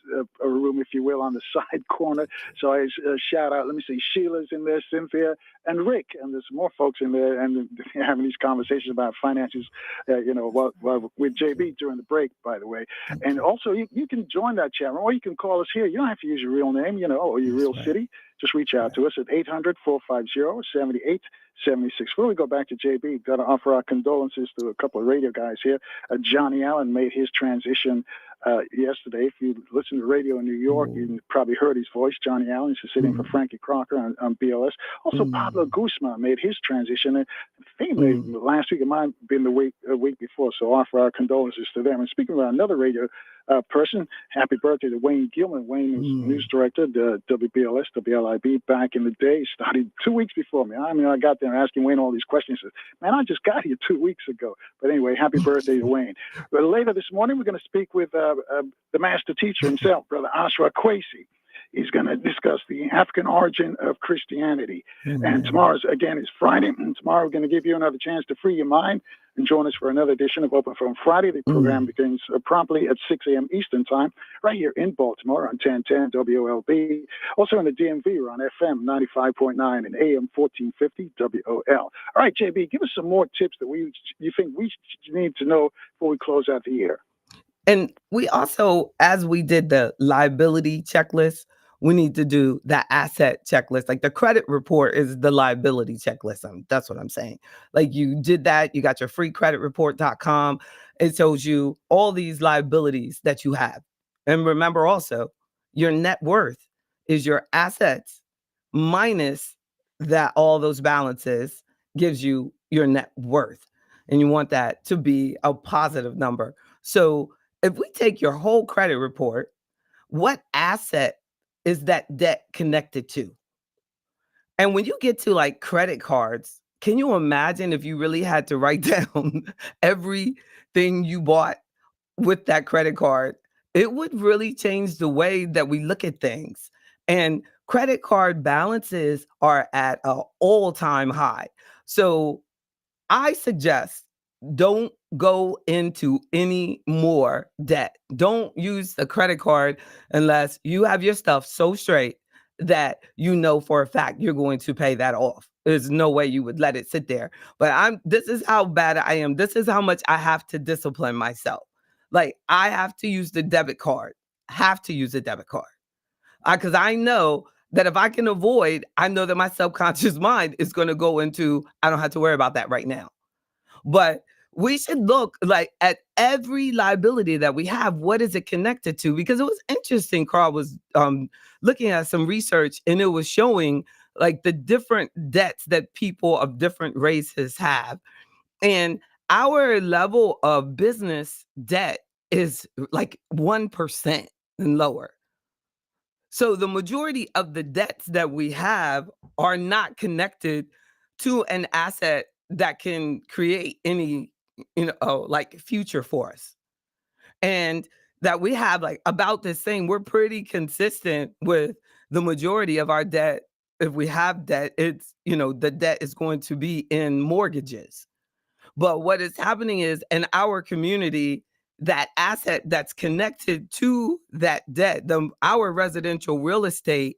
room, if you will, on the side corner. So I shout out, let me see, Sheila's in there, Cynthia, and Rick. And there's more folks in there and having these conversations about finances, with JB during the break, by the way. And also, you can join that chat room, or you can call us here. You don't have to use your real name, or your real city. Just reach out to us at 800-450-7876. Before we go back to JB, got to offer our condolences to a couple of radio guys here. Johnny Allen made his transition yesterday. If you listen to radio in New York, you probably heard his voice. Johnny Allen is sitting for Frankie Crocker on BLS. Also, Pablo Guzman made his transition. I think last week. It might have been a week before. So offer our condolences to them. And speaking about another radio person, happy birthday to Wayne Gilman. Wayne was news director, WBLS, WLIB back in the day. Started 2 weeks before me. I mean, I got there asking Wayne all these questions. Said, man, I just got here 2 weeks ago. But anyway, happy birthday to Wayne. But later this morning, we're going to speak with the master teacher himself, Brother Ashra Kwesi. He's going to discuss the African origin of Christianity. And tomorrow's, again, is Friday. And tomorrow we're going to give you another chance to free your mind and join us for another edition of Open Phone Friday. The program begins promptly at 6 a.m. Eastern Time, right here in Baltimore on 1010 WOLB. Also in the DMV, we're on FM 95.9 and AM 1450 WOL. All right, JB, give us some more tips that you think we need to know before we close out the year. And we also, as we did the liability checklist, we need to do the asset checklist. Like the credit report is the liability checklist. That's what I'm saying. Like you did that, you got your free creditreport.com. It shows you all these liabilities that you have. And remember also, your net worth is your assets minus that all those balances gives you your net worth. And you want that to be a positive number. So if we take your whole credit report, what asset is that debt connected to? And when you get to like credit cards, can you imagine if you really had to write down everything you bought with that credit card? It would really change the way that we look at things. And credit card balances are at an all-time high. So I suggest don't go into any more debt. Don't use the credit card unless you have your stuff so straight that you know for a fact you're going to pay that off. There's no way you would let it sit there. But this is how bad I am. This is how much I have to discipline myself. Like I have to use the debit card. Have to use a debit card. Because I know that if I can avoid, I know that my subconscious mind is going to go into, I don't have to worry about that right now. But we should look like at every liability that we have. What is it connected to? Because it was interesting. Carl was looking at some research, and it was showing like the different debts that people of different races have. And our level of business debt is like 1% and lower. So the majority of the debts that we have are not connected to an asset that can create any, like future for us. And that we have like about the same, we're pretty consistent with the majority of our debt. If we have debt, it's, the debt is going to be in mortgages. But what is happening is in our community, that asset that's connected to that debt, our residential real estate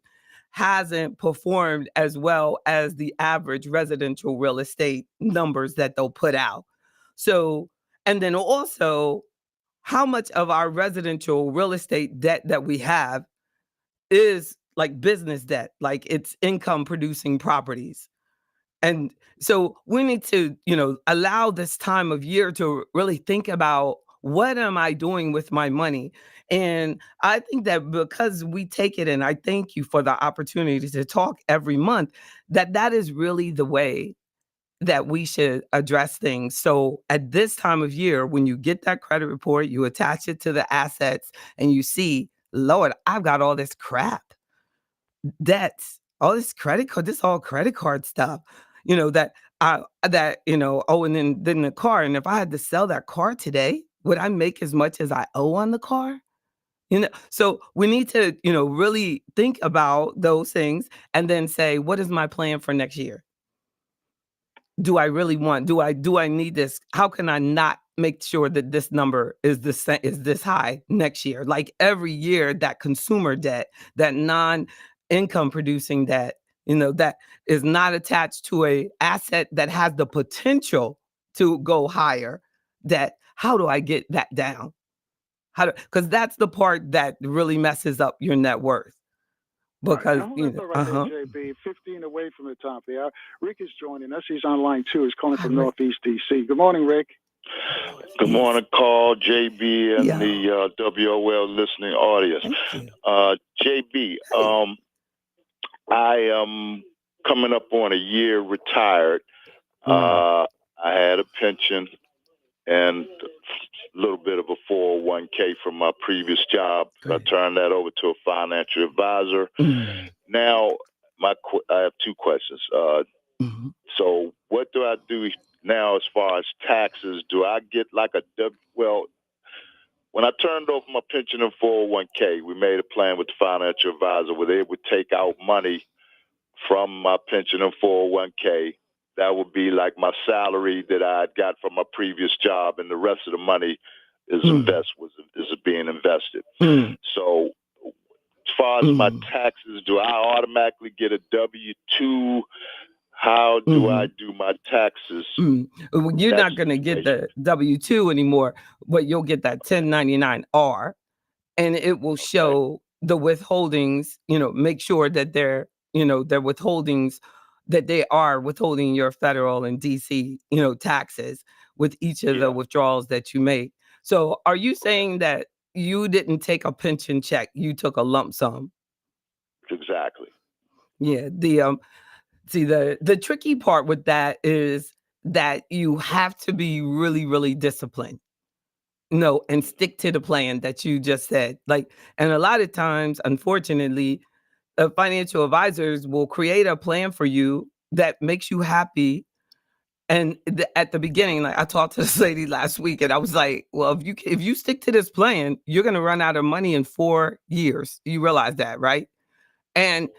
hasn't performed as well as the average residential real estate numbers that they'll put out. So, and then also, how much of our residential real estate debt that we have is like business debt, like it's income producing properties. And so we need to, allow this time of year to really think about, what am I doing with my money? And I think that because we take it, and I thank you for the opportunity to talk every month, that is really the way that we should address things. So at this time of year, when you get that credit report, you attach it to the assets and you see, Lord, I've got all this crap, debts, all this credit card, this all credit card stuff, that and then the car. And if I had to sell that car today, would I make as much as I owe on the car? So we need to, really think about those things and then say, what is my plan for next year? Do I really want, do I need this? How can I not make sure that this number is this high next year? Like every year, that consumer debt, that non-income producing debt, that is not attached to a asset that has the potential to go higher, that how do I get that down? Because that's the part that really messes up your net worth. Because JB, 15 away from the top there. Rick is joining us. He's on line 2. He's calling from Northeast DC. Good morning, Rick. Good morning, Carl, JB, and the WOL listening audience. JB, I am coming up on a year retired. I had a pension and a little bit of a 401k from my previous job. I turned that over to a financial advisor. Now, I have 2 questions. So what do I do now as far as taxes? Do I get like when I turned over my pension and 401k, we made a plan with the financial advisor where they would take out money from my pension and 401k. That would be like my salary that I got from my previous job, and the rest of the money is being invested. So as far as my taxes, do I automatically get a W-2? How do I do my taxes? You're not going to get the W-2 anymore, but you'll get that 1099-R, and it will show the withholdings, make sure that they're withholdings, that they are withholding your federal and DC, taxes with each of the withdrawals that you make. So are you saying that you didn't take a pension check, you took a lump sum? Exactly. Yeah. The tricky part with that is that you have to be really, really disciplined, and stick to the plan that you just said. And a lot of times, unfortunately, financial advisors will create a plan for you that makes you happy. And at the beginning, like I talked to this lady last week, and I was like, well, if you stick to this plan, you're going to run out of money in 4 years. You realize that, right? And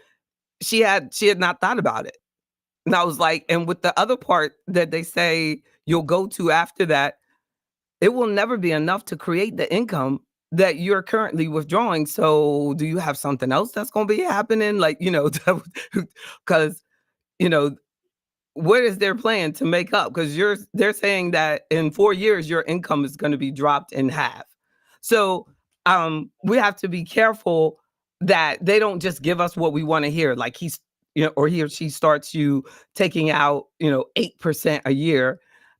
she had not thought about it. And I was like, and with the other part that they say you'll go to after that, it will never be enough to create the income that you're currently withdrawing. So do you have something else that's going to be happening? Because, what is their plan to make up? Because they're saying that in 4 years, your income is going to be dropped in half. So we have to be careful that they don't just give us what we want to hear. Like he's, or he or she starts you taking out, 8% a year,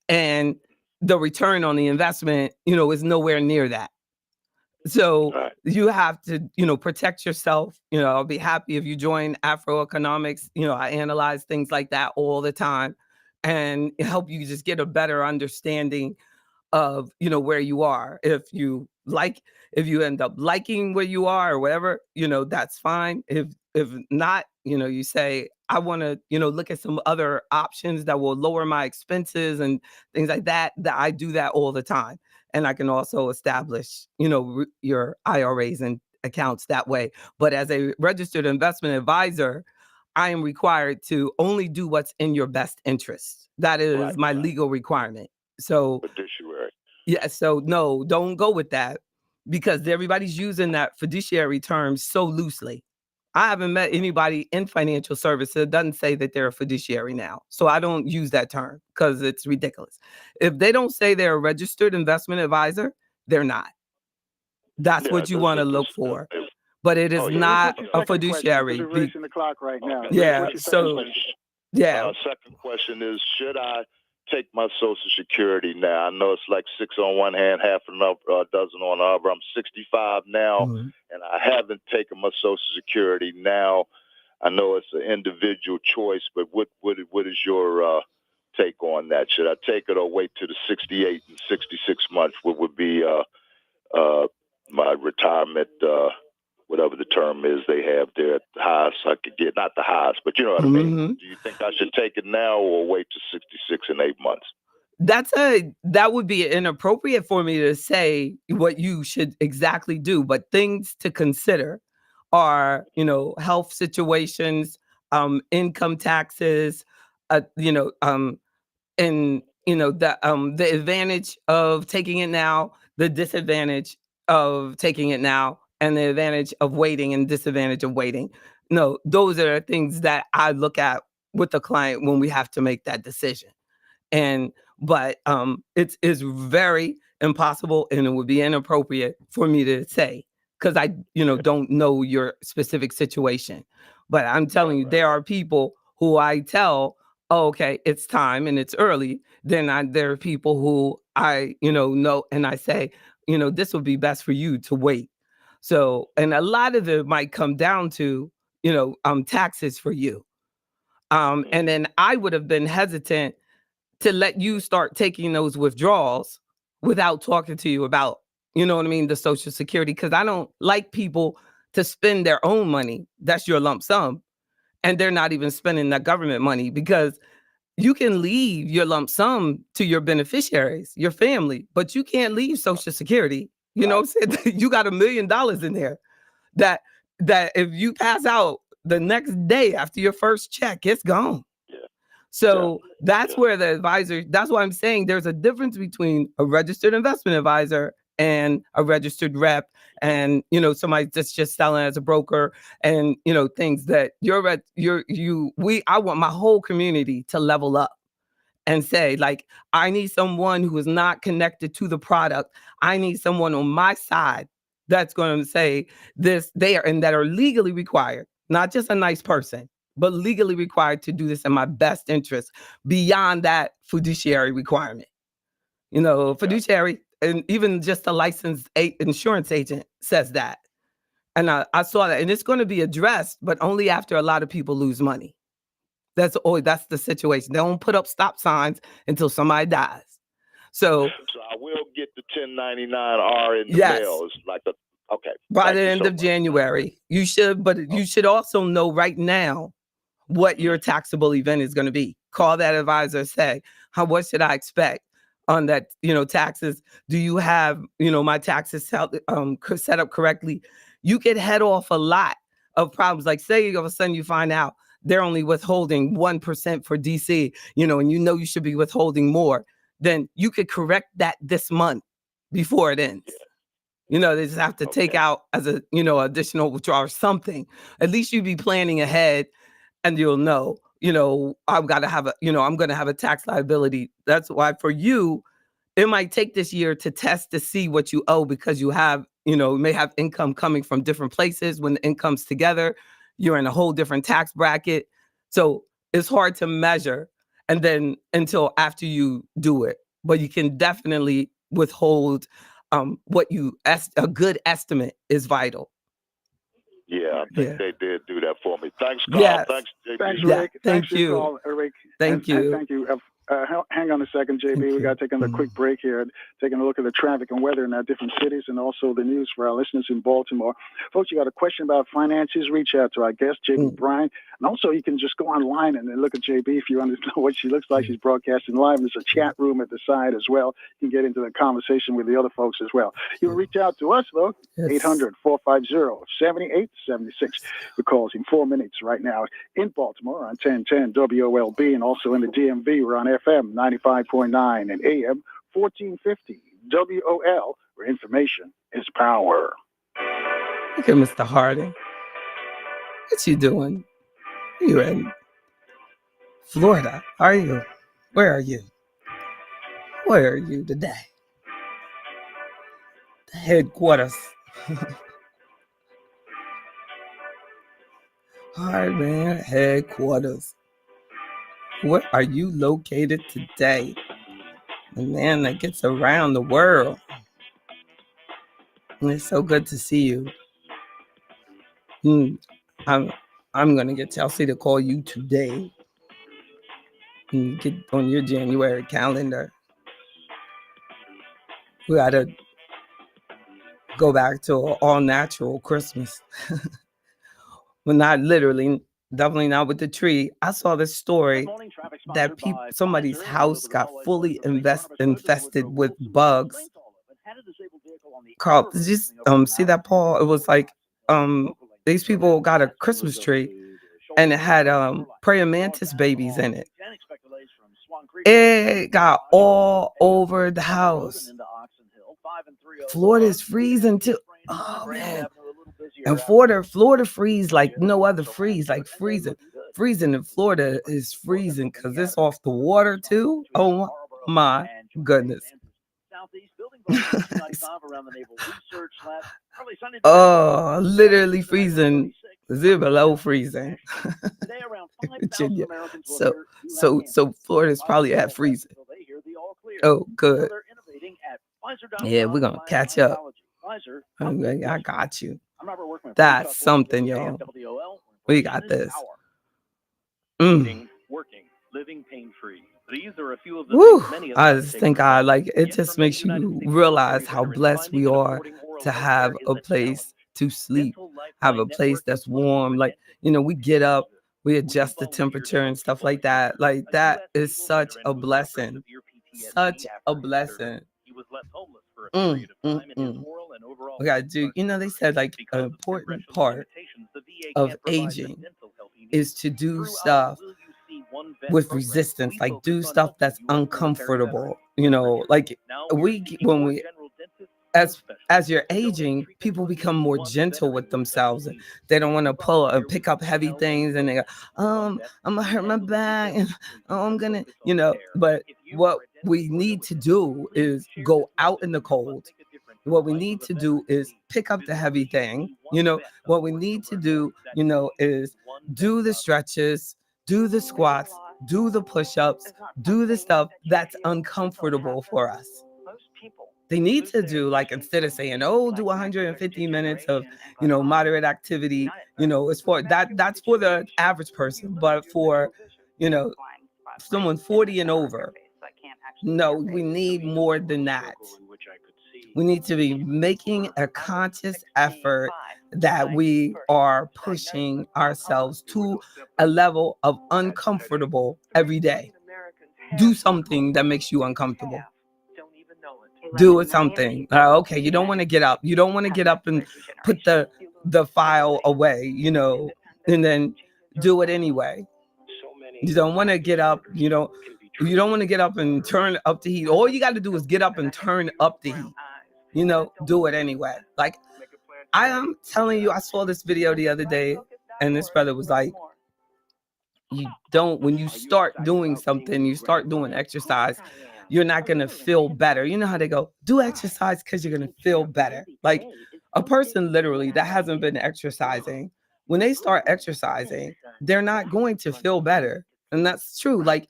and the return on the investment, is nowhere near that. So you have to, protect yourself. I'll be happy if you join AfroEconomics. I analyze things like that all the time and help you just get a better understanding of, where you are. If you end up liking where you are or whatever, that's fine. If not, you say, I want to, look at some other options that will lower my expenses and things like that I do that all the time. And I can also establish, your IRAs and accounts that way. But as a registered investment advisor, I am required to only do what's in your best interest. That is my legal requirement. So fiduciary. Yeah, so no, don't go with that, because everybody's using that fiduciary term so loosely. I haven't met anybody in financial services that doesn't say that they're a fiduciary now. So I don't use that term because it's ridiculous. If they don't say they're a registered investment advisor, they're not. That's what you want to look for. But it is not a fiduciary. We're racing the clock right now. Yeah. So second question is, should I take my Social Security now? I know it's like 6 on one hand, half a dozen on the other. I'm 65 now, and I haven't taken my Social Security now. I know it's an individual choice, but what is your take on that? Should I take it or wait to the 68 and 66 months? What would be my retirement? Whatever the term is they have there, at the highest I could get, not the highest, but you know what I mean. Do you think I should take it now or wait to 66 and 8 months? That would be inappropriate for me to say what you should exactly do, but things to consider are, health situations, income taxes, and the advantage of taking it now, the disadvantage of taking it now, and the advantage of waiting and disadvantage of waiting. No, those are things that I look at with the client when we have to make that decision. But it's very impossible, and it would be inappropriate for me to say, because I don't know your specific situation. But I'm telling you, there are people who I tell, oh, okay, it's time and it's early. Then there are people who I know, and I say, this would be best for you to wait. So, and a lot of it might come down to, taxes for you. And then I would have been hesitant to let you start taking those withdrawals without talking to you about, the Social Security, because I don't like people to spend their own money. That's your lump sum. And they're not even spending that government money, because you can leave your lump sum to your beneficiaries, your family, but you can't leave Social Security. You know what I'm saying? You got $1 million in there that if you pass out the next day after your first check, it's gone. So that's where the advisor, that's why I'm saying there's a difference between a registered investment advisor and a registered rep, and somebody that's just selling as a broker, and things that I want my whole community to level up and say, like, I need someone who is not connected to the product. I need someone on my side that's going to say this there, and that are legally required, not just a nice person, but legally required to do this in my best interest beyond that fiduciary requirement. Fiduciary, and even just a licensed insurance agent says that. And I saw that, and it's going to be addressed, but only after a lot of people lose money. That's the situation. They don't put up stop signs until somebody dies. So I will get the 1099-R in the mail. It's like by the end of January, you should. But you should also know right now what your taxable event is going to be. Call that advisor, say, what should I expect on that, taxes? Do you have, my taxes set up correctly? You could head off a lot of problems. Like, say all of a sudden you find out they're only withholding 1% for DC, and you should be withholding more. Then you could correct that this month before it ends. They just have to take out as a, additional withdrawal or something. At least you'd be planning ahead. And you'll know, I've got to have I'm going to have a tax liability. That's why for you, it might take this year to test to see what you owe, because you have You know, you may have income coming from different places. When the income's together, you're in a whole different tax bracket. So it's hard to measure and then until after you do it. But you can definitely withhold what you a good estimate is vital. Yeah, I think they did do that for me. Thanks, Carl. Yes. Thanks, JB. Thanks, Yeah, Rick. thank Thanks for you. your call, Rick. Thank you. Thank you. Hang on a second, JB. We got to take a quick break here, taking a look at the traffic and weather in our different cities and also the news for our listeners in Baltimore. Folks, you got a question about finances, reach out to our guest, JB Bryan. And also, you can just go online and then look at JB if you want to know what she looks like. She's broadcasting live. There's a chat room at the side as well. You can get into the conversation with the other folks as well. You can reach out to us, though, 800-450-7876. The call's in 4 minutes right now in Baltimore on 1010 WOLB and also in the DMV. We're on FM 95.9 and AM 1450 WOL, where information is power. Look at Mr. Harding. What you doing? You in Florida? Are you? Where are you? Where are you today? The headquarters. Hardman headquarters. Where are you located today? The man that gets around the world. And it's so good to see you. I'm gonna get Chelsea to call you today. And get on your January calendar. We gotta go back to an all-natural Christmas. Well, not literally, definitely not with the tree. I saw this story that somebody's house got fully infested with bugs. Carl, did you see that, Paul? It was like these people got a Christmas tree and it had praying mantis babies in it. It got all over the house. Florida is freezing too. Oh man. And Florida freeze like no other freeze, like freezing. Freezing in Florida is freezing because it's off the water too. Oh my goodness. Oh, literally freezing, 0 below freezing. Virginia. So Florida's probably at freezing. Oh, good. Yeah, we're gonna catch up. Okay, I got you. That's something, y'all. We got this. Working, living pain-free. These are a few of the things many of us I just think it just makes you realize how blessed we are to have a place to sleep, have a place that's warm. Like, you know, we get up, we adjust the temperature and stuff like that. Like, that is such a blessing. Such a blessing. We gotta do, you know, they said like an important part of aging is to do stuff with resistance, like do stuff that's uncomfortable, you know, like as you're aging, people become more gentle with themselves and they don't want to pull and pick up heavy things and they go, I'm gonna hurt my back and I'm gonna, you know. But what we need to do is go out in the cold. What we need to do is pick up the heavy thing, you know. What we need to do, you know, is do the stretches, do the squats, do the push-ups, do the stuff that's uncomfortable for us. They need to do, like, instead of saying, oh, do 150 minutes of, you know, moderate activity, you know, it's for that's for the average person. But for, you know, someone 40 and over, no, we need more than that. We need to be making a conscious effort that we are pushing ourselves to a level of uncomfortable every day. Do something that makes you uncomfortable. Do it something. Okay, you don't want to get up. You don't want to get up and put the file away, you know, and then do it anyway. You don't want to get up, you don't want to get up and turn up the heat. All you got to do is get up and turn up the heat. You know, do it anyway. Like, I am telling you, I saw this video the other day, and this brother was like, when you start doing something, you start doing exercise, you're not going to feel better. You know how they go, do exercise because you're going to feel better. Like, A person literally that hasn't been exercising, when they start exercising, they're not going to feel better. And that's true. Like,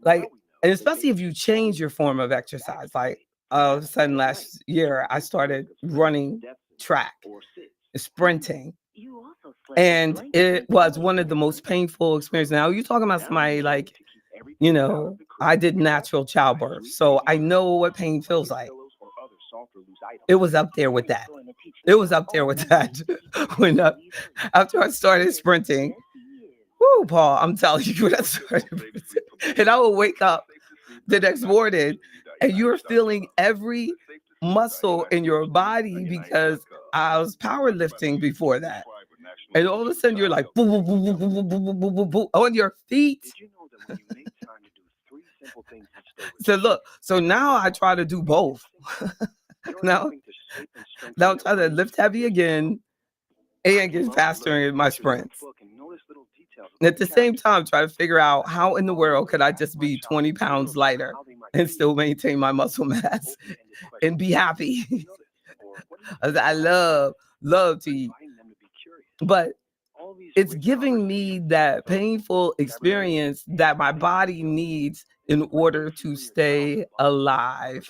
and especially if you change your form of exercise. Like all of a sudden last year, I started running track, sprinting. And it was one of the most painful experiences. Now, you're talking about somebody like, I did natural childbirth, so I know what pain feels like. It was up there with that. It was up there with that. When after I started sprinting, whoo, Paul, I'm telling you, that's and I would wake up the next morning and you're feeling every muscle in your body because I was powerlifting before that. And all of a sudden you're like, boom, boom, boom, boom, boom, boom, boom, boom, boom, boom, on your feet. So now I try to do both. now I'm trying to lift heavy again and get faster in my sprints. And at the same time, try to figure out how in the world could I just be 20 pounds lighter and still maintain my muscle mass and be happy. I love to eat. But it's giving me that painful experience that my body needs in order to stay alive.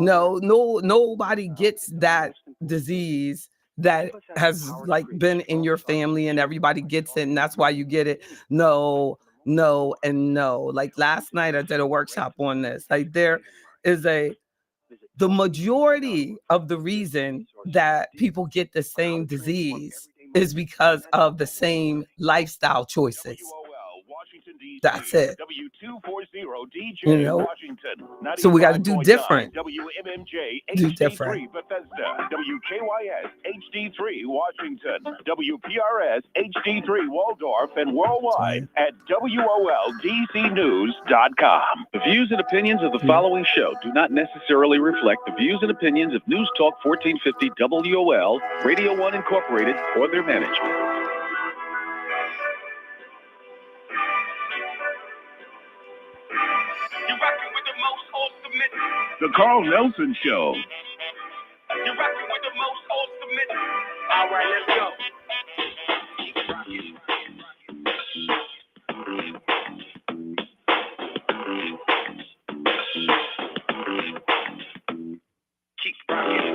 Nobody gets that disease that has like been in your family and everybody gets it and that's why you get it. No, and no. Like last night I did a workshop on this. Like there is the majority of the reason that people get the same disease is because of the same lifestyle choices. That's it. So we got to do different. Do different. Bethesda, WKYS HD3 Washington, WPRS HD3 Waldorf, and worldwide at WOLDCnews.com. The views and opinions of the following show do not necessarily reflect the views and opinions of News Talk 1450 WOL, Radio 1 Incorporated, or their management. The Carl Nelson Show. You're rocking with the most ultimate. All right, let's go. Keep rocking. Keep rocking.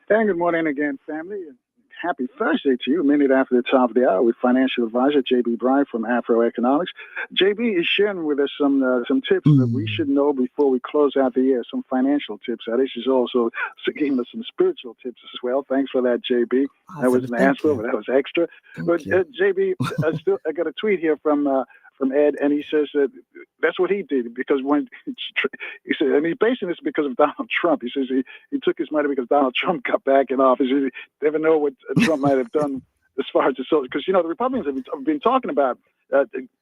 And good morning again, family. Happy Thursday to you. A minute after the top of the hour with financial advisor JB Bryan from AfroEconomics. JB is sharing with us some tips that we should know before we close out the year. Some financial tips. This is also giving us some spiritual tips as well. Thanks for that, JB. That was an answer, but that was extra. But JB, I got a tweet here from Ed, and he says that that's what he did because when he said, and he's basing this because of Donald Trump. He says he took his money because Donald Trump got back in office. You never know what Trump might have done as far as the social, because the Republicans have been talking about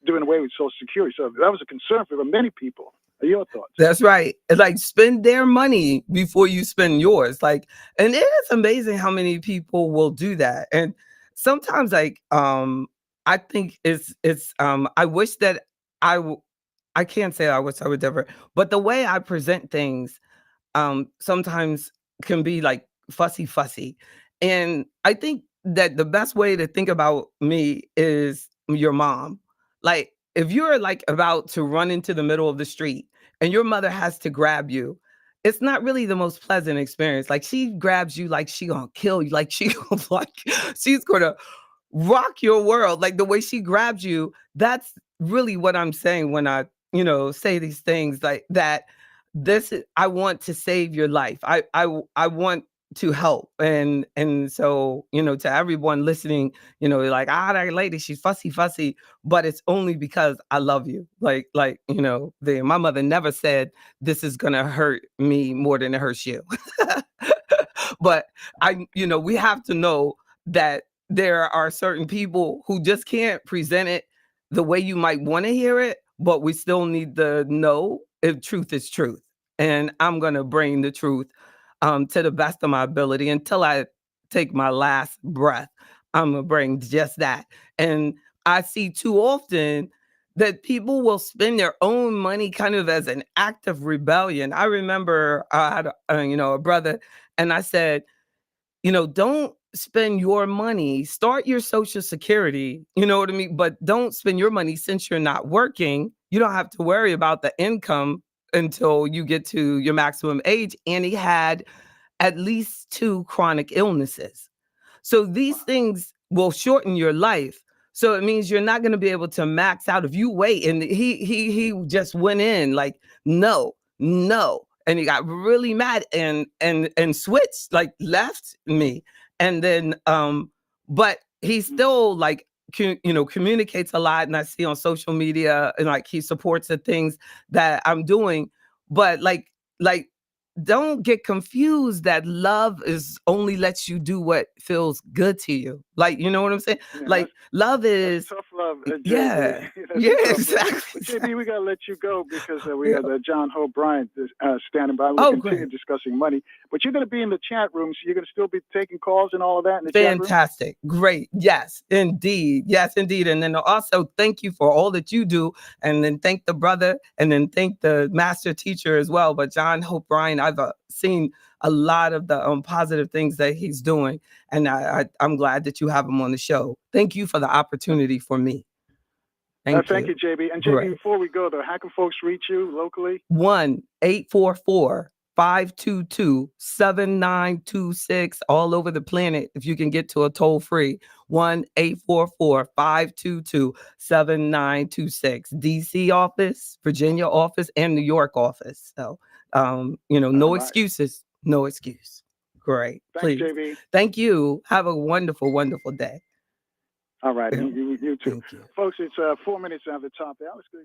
doing away with Social Security. So that was a concern for many people. Your thoughts? That's right. It's like spend their money before you spend yours. Like, and it is amazing how many people will do that. And sometimes, I think it's I wish that I can't say I wish I would ever, but the way I present things sometimes can be like fussy. And I think that the best way to think about me is your mom. Like if you're like about to run into the middle of the street and your mother has to grab you, it's not really the most pleasant experience. Like she grabs you like she gonna kill you, like she's gonna rock your world. Like the way she grabs you, that's really what I'm saying when I, say these things like that. I want to save your life. I want to help. And so, to everyone listening, like, that lady, she's fussy, but it's only because I love you. My mother never said this is going to hurt me more than it hurts you. But we have to know that there are certain people who just can't present it the way you might want to hear it, but we still need to know if truth is truth. And I'm going to bring the truth to the best of my ability until I take my last breath. I'm going to bring just that. And I see too often that people will spend their own money kind of as an act of rebellion. I remember I had a brother, and I said, don't spend your money, start your Social Security, you know what I mean? But don't spend your money since you're not working. You don't have to worry about the income until you get to your maximum age. And he had at least 2 chronic illnesses. So these things will shorten your life. So it means you're not going to be able to max out if you wait. And he just went in like, no, no. And he got really mad and switched, like left me. And then but he still like communicates a lot, and I see on social media, and like he supports the things that I'm doing. But like don't get confused that love is only lets you do what feels good to you. Like, you know what I'm saying? Yeah, Like love is tough love. yeah. That's Yeah, tough love. exactly. But JB, we got to let you go because we Yeah. have John Hope Bryant standing by. We'll continue discussing money. But you're going to be in the chat room, so you're going to still be taking calls and all of that in the chat room? Fantastic. Great. Yes, indeed. Yes, indeed. And then also thank you for all that you do. And then thank the brother, and then thank the master teacher as well. But John Hope Bryant, I've seen a lot of the positive things that he's doing. And I'm glad that you have him on the show. Thank you for the opportunity for me. Thank you, JB. And JB, before we go, though, how can folks reach you locally? 1-844-522-7926 all over the planet. If you can get to a toll free, 1-844-522-7926. DC office, Virginia office, and New York office. So, no excuses. No excuse. Great. Thanks, Please. JB. Thank you. Have a wonderful, wonderful day. All right. You too. You. Folks, it's 4 minutes after the top. Let's go.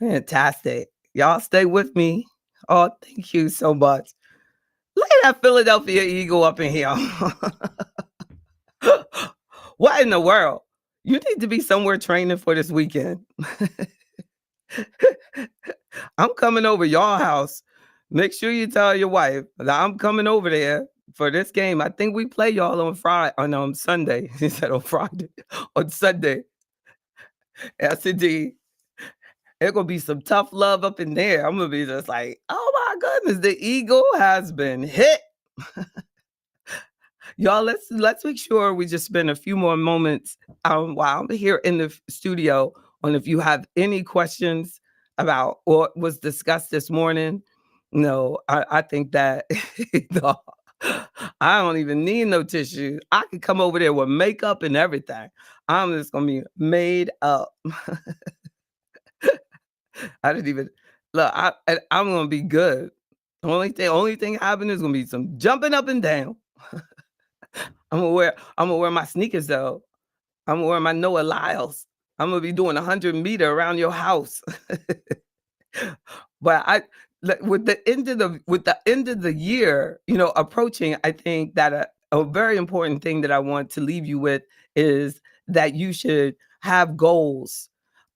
Fantastic. Y'all stay with me. Oh, thank you so much. Look at that Philadelphia Eagle up in here. What in the world? You need to be somewhere training for this weekend. I'm coming over your house. Make sure you tell your wife that I'm coming over there for this game. I think we play y'all on Friday, on Sunday. He said on Friday, on Sunday. Yes, indeed. It's gonna be some tough love up in there. I'm gonna be just like, oh my goodness, the Eagle has been hit. Y'all, let's make sure we just spend a few more moments while I'm here in the studio on if you have any questions about what was discussed this morning. No, I think that no, I don't even need no tissue. I can come over there with makeup and everything. I'm just gonna be made up. I didn't even look. I'm gonna be good. Only thing happening is gonna be some jumping up and down. I'm gonna wear my sneakers though. I'm gonna wear my Noah Lyles. I'm gonna be doing 100-meter around your house. But with the end of the year, approaching, I think that a very important thing that I want to leave you with is that you should have goals.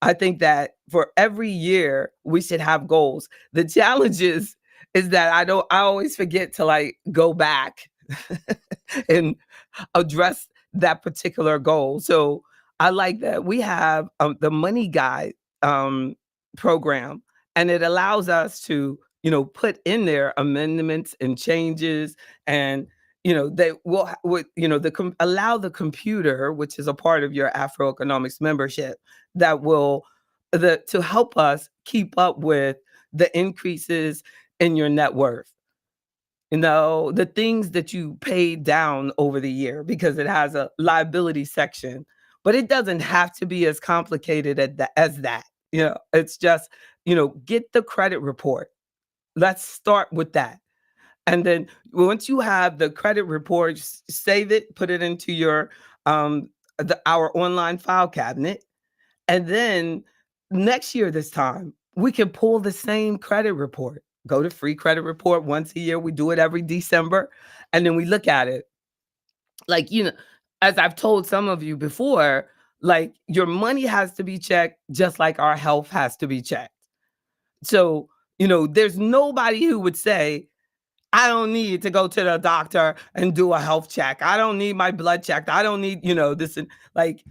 I think that for every year we should have goals. The challenge is that I always forget to like go back and address that particular goal. So I like that we have the Money Guide program, and it allows us to, put in there amendments and changes, and they will allow the computer, which is a part of your AfroEconomics membership, that will to help us keep up with the increases in your net worth. The things that you paid down over the year, because it has a liability section, but it doesn't have to be as complicated as that. It's just, get the credit report. Let's start with that. And then once you have the credit report, save it, put it into your our online file cabinet. And then next year, this time, we can pull the same credit report. Go to free credit report once a year. We do it every December. And then we look at it. Like, as I've told some of you before, like your money has to be checked just like our health has to be checked. So, there's nobody who would say, I don't need to go to the doctor and do a health check. I don't need my blood checked. I don't need, this. And like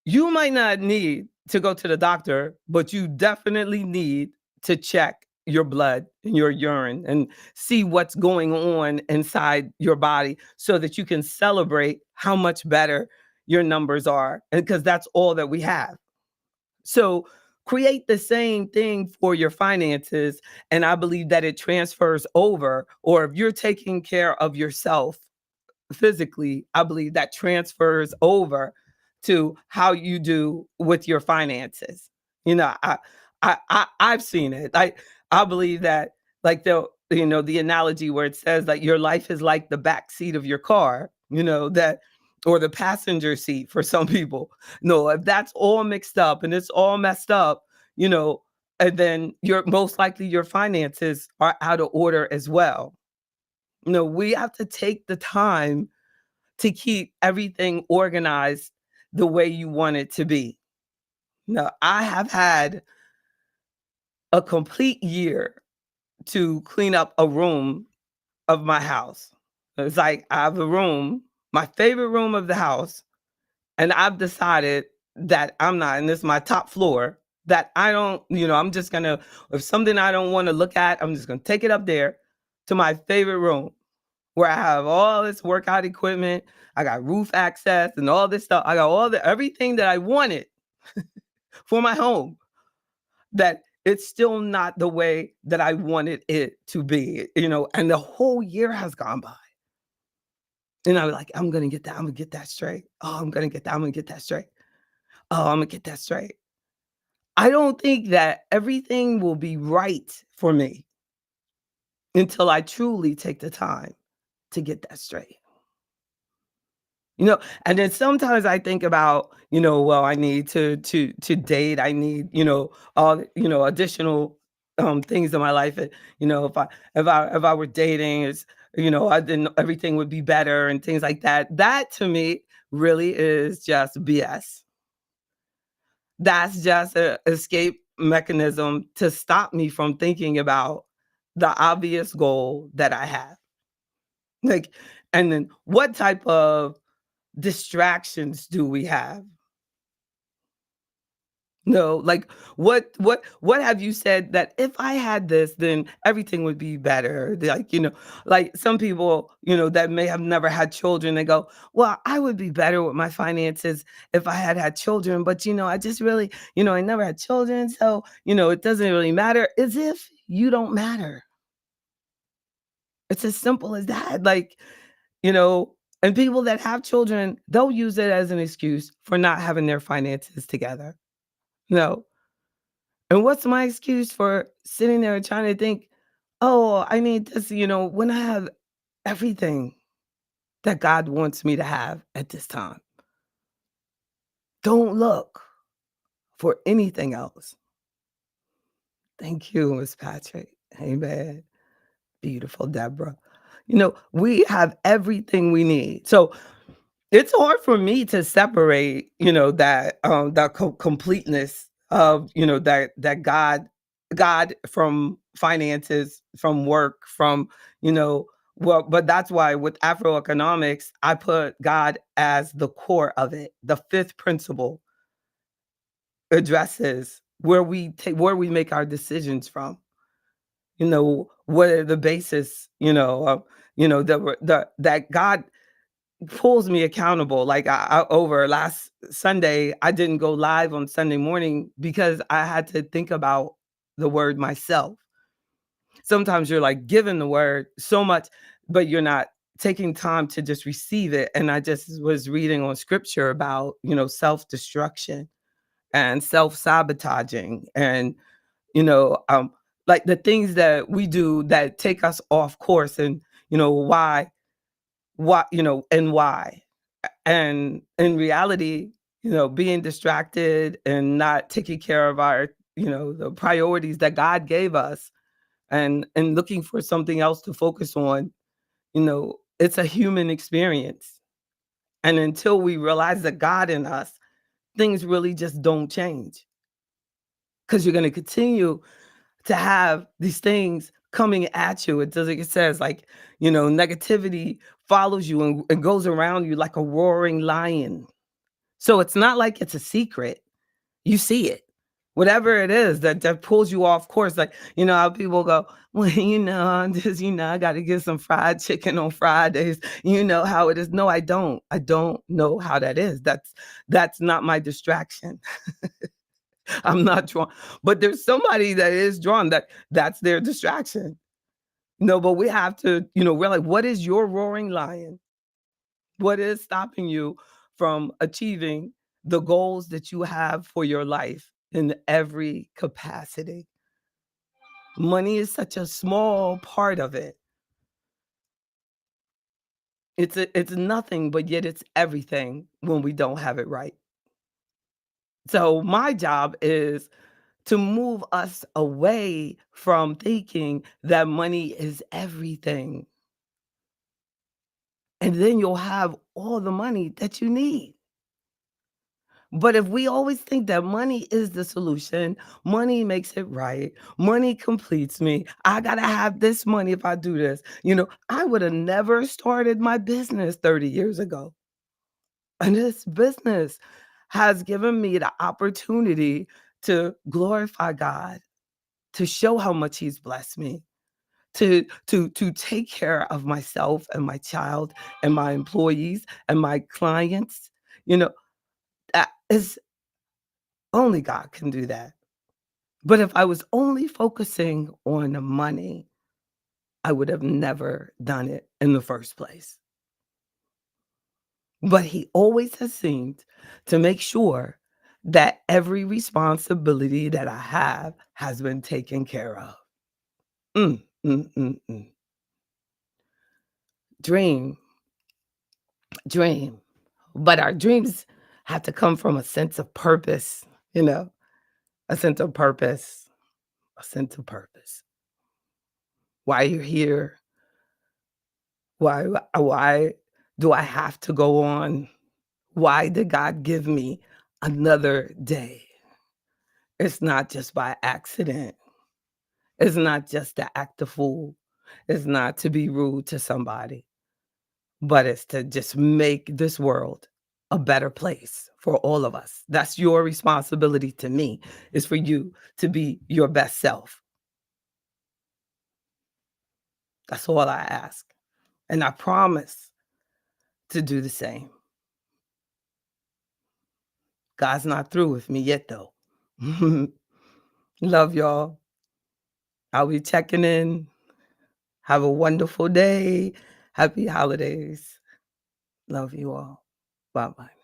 You might not need to go to the doctor, but you definitely need to check your blood and your urine and see what's going on inside your body so that you can celebrate how much better your numbers are, because that's all that we have. So create the same thing for your finances, and I believe that it transfers over. Or if you're taking care of yourself physically, I believe that transfers over to how you do with your finances. You know, I've seen it. I believe that, like, the analogy where it says that your life is like the back seat of your car, that, or the passenger seat for some people. No, if that's all mixed up and it's all messed up, and then most likely your finances are out of order as well. We have to take the time to keep everything organized the way you want it to be. Now, I have had a complete year to clean up a room of my house. It's like I have a room, my favorite room of the house, and I've decided that I'm not, and this is my top floor, that I don't, I'm just gonna, if something I don't want to look at, I'm just gonna take it up there to my favorite room, where I have all this workout equipment. I got roof access and all this stuff. I got everything that I wanted for my home, that it's still not the way that I wanted it to be, and the whole year has gone by. And I was like, I'm going to get that. I'm going to get that straight. Oh, I'm going to get that. I'm going to get that straight. Oh, I'm going to get that straight. I don't think that everything will be right for me until I truly take the time to get that straight. And then sometimes I think about, well, I need to date. I need, all, additional things in my life. If I were dating, then everything would be better and things like that. That to me really is just BS. That's just an escape mechanism to stop me from thinking about the obvious goal that I have. Like, and then what type of distractions do we have? No, like what have you said that if I had this, then everything would be better? Like, like some people, that may have never had children, they go, well, I would be better with my finances if I had children, but I just really, I never had children, so it doesn't really matter. As if you don't matter. It's as simple as that. Like, and people that have children, they'll use it as an excuse for not having their finances together. No. And what's my excuse for sitting there trying to think, oh, I need this, when I have everything that God wants me to have at this time? Don't look for anything else. Thank you, Miss Patrick. Amen. Beautiful, Deborah. We have everything we need. So it's hard for me to separate, that completeness of, that God from finances, from work, from, well, but that's why with AfroEconomics, I put God as the core of it. The fifth principle addresses where we make our decisions from. What are the basis, that God pulls me accountable. Like over last Sunday, I didn't go live on Sunday morning because I had to think about the word myself. Sometimes you're like given the word so much, but you're not taking time to just receive it. And I just was reading on scripture about, self-destruction and self-sabotaging and, like the things that we do that take us off course, and, why, and why. And in reality, being distracted and not taking care of our, the priorities that God gave us, and looking for something else to focus on, it's a human experience. And until we realize the God in us, things really just don't change. Because you're going to continue to have these things coming at you. It says, like, negativity follows you and goes around you like a roaring lion, So it's not like it's a secret. You see it. Whatever it is that pulls you off course. Like, how people go, well, I'm just, I got to get some fried chicken on Fridays. You know how it is. No, I don't. I don't know how that is. That's not my distraction. I'm not drawn. But there's somebody that is drawn, that's their distraction. But we have to, realize, what is your roaring lion? What is stopping you from achieving the goals that you have for your life in every capacity? Money is such a small part of it. It's nothing, but yet it's everything when we don't have it right. So my job is to move us away from thinking that money is everything. And then you'll have all the money that you need. But if we always think that money is the solution, money makes it right, money completes me, I got to have this money if I do this, I would have never started my business 30 years ago. And this business has given me the opportunity to glorify God, to show how much He's blessed me, to take care of myself and my child and my employees and my clients. That is only God can do that. But if I was only focusing on the money, I would have never done it in the first place. But He always has seemed to make sure that every responsibility that I have has been taken care of. Dream. But our dreams have to come from a sense of purpose, a sense of purpose, a sense of purpose. Why you're here? Why do I have to go on? Why did God give me another day? It's not just by accident. It's not just to act a fool. It's not to be rude to somebody, but it's to just make this world a better place for all of us. That's your responsibility to me, is for you to be your best self. That's all I ask. And I promise to do the same. God's not through with me yet, though. Love y'all. I'll be checking in. Have a wonderful day. Happy holidays. Love you all. Bye-bye.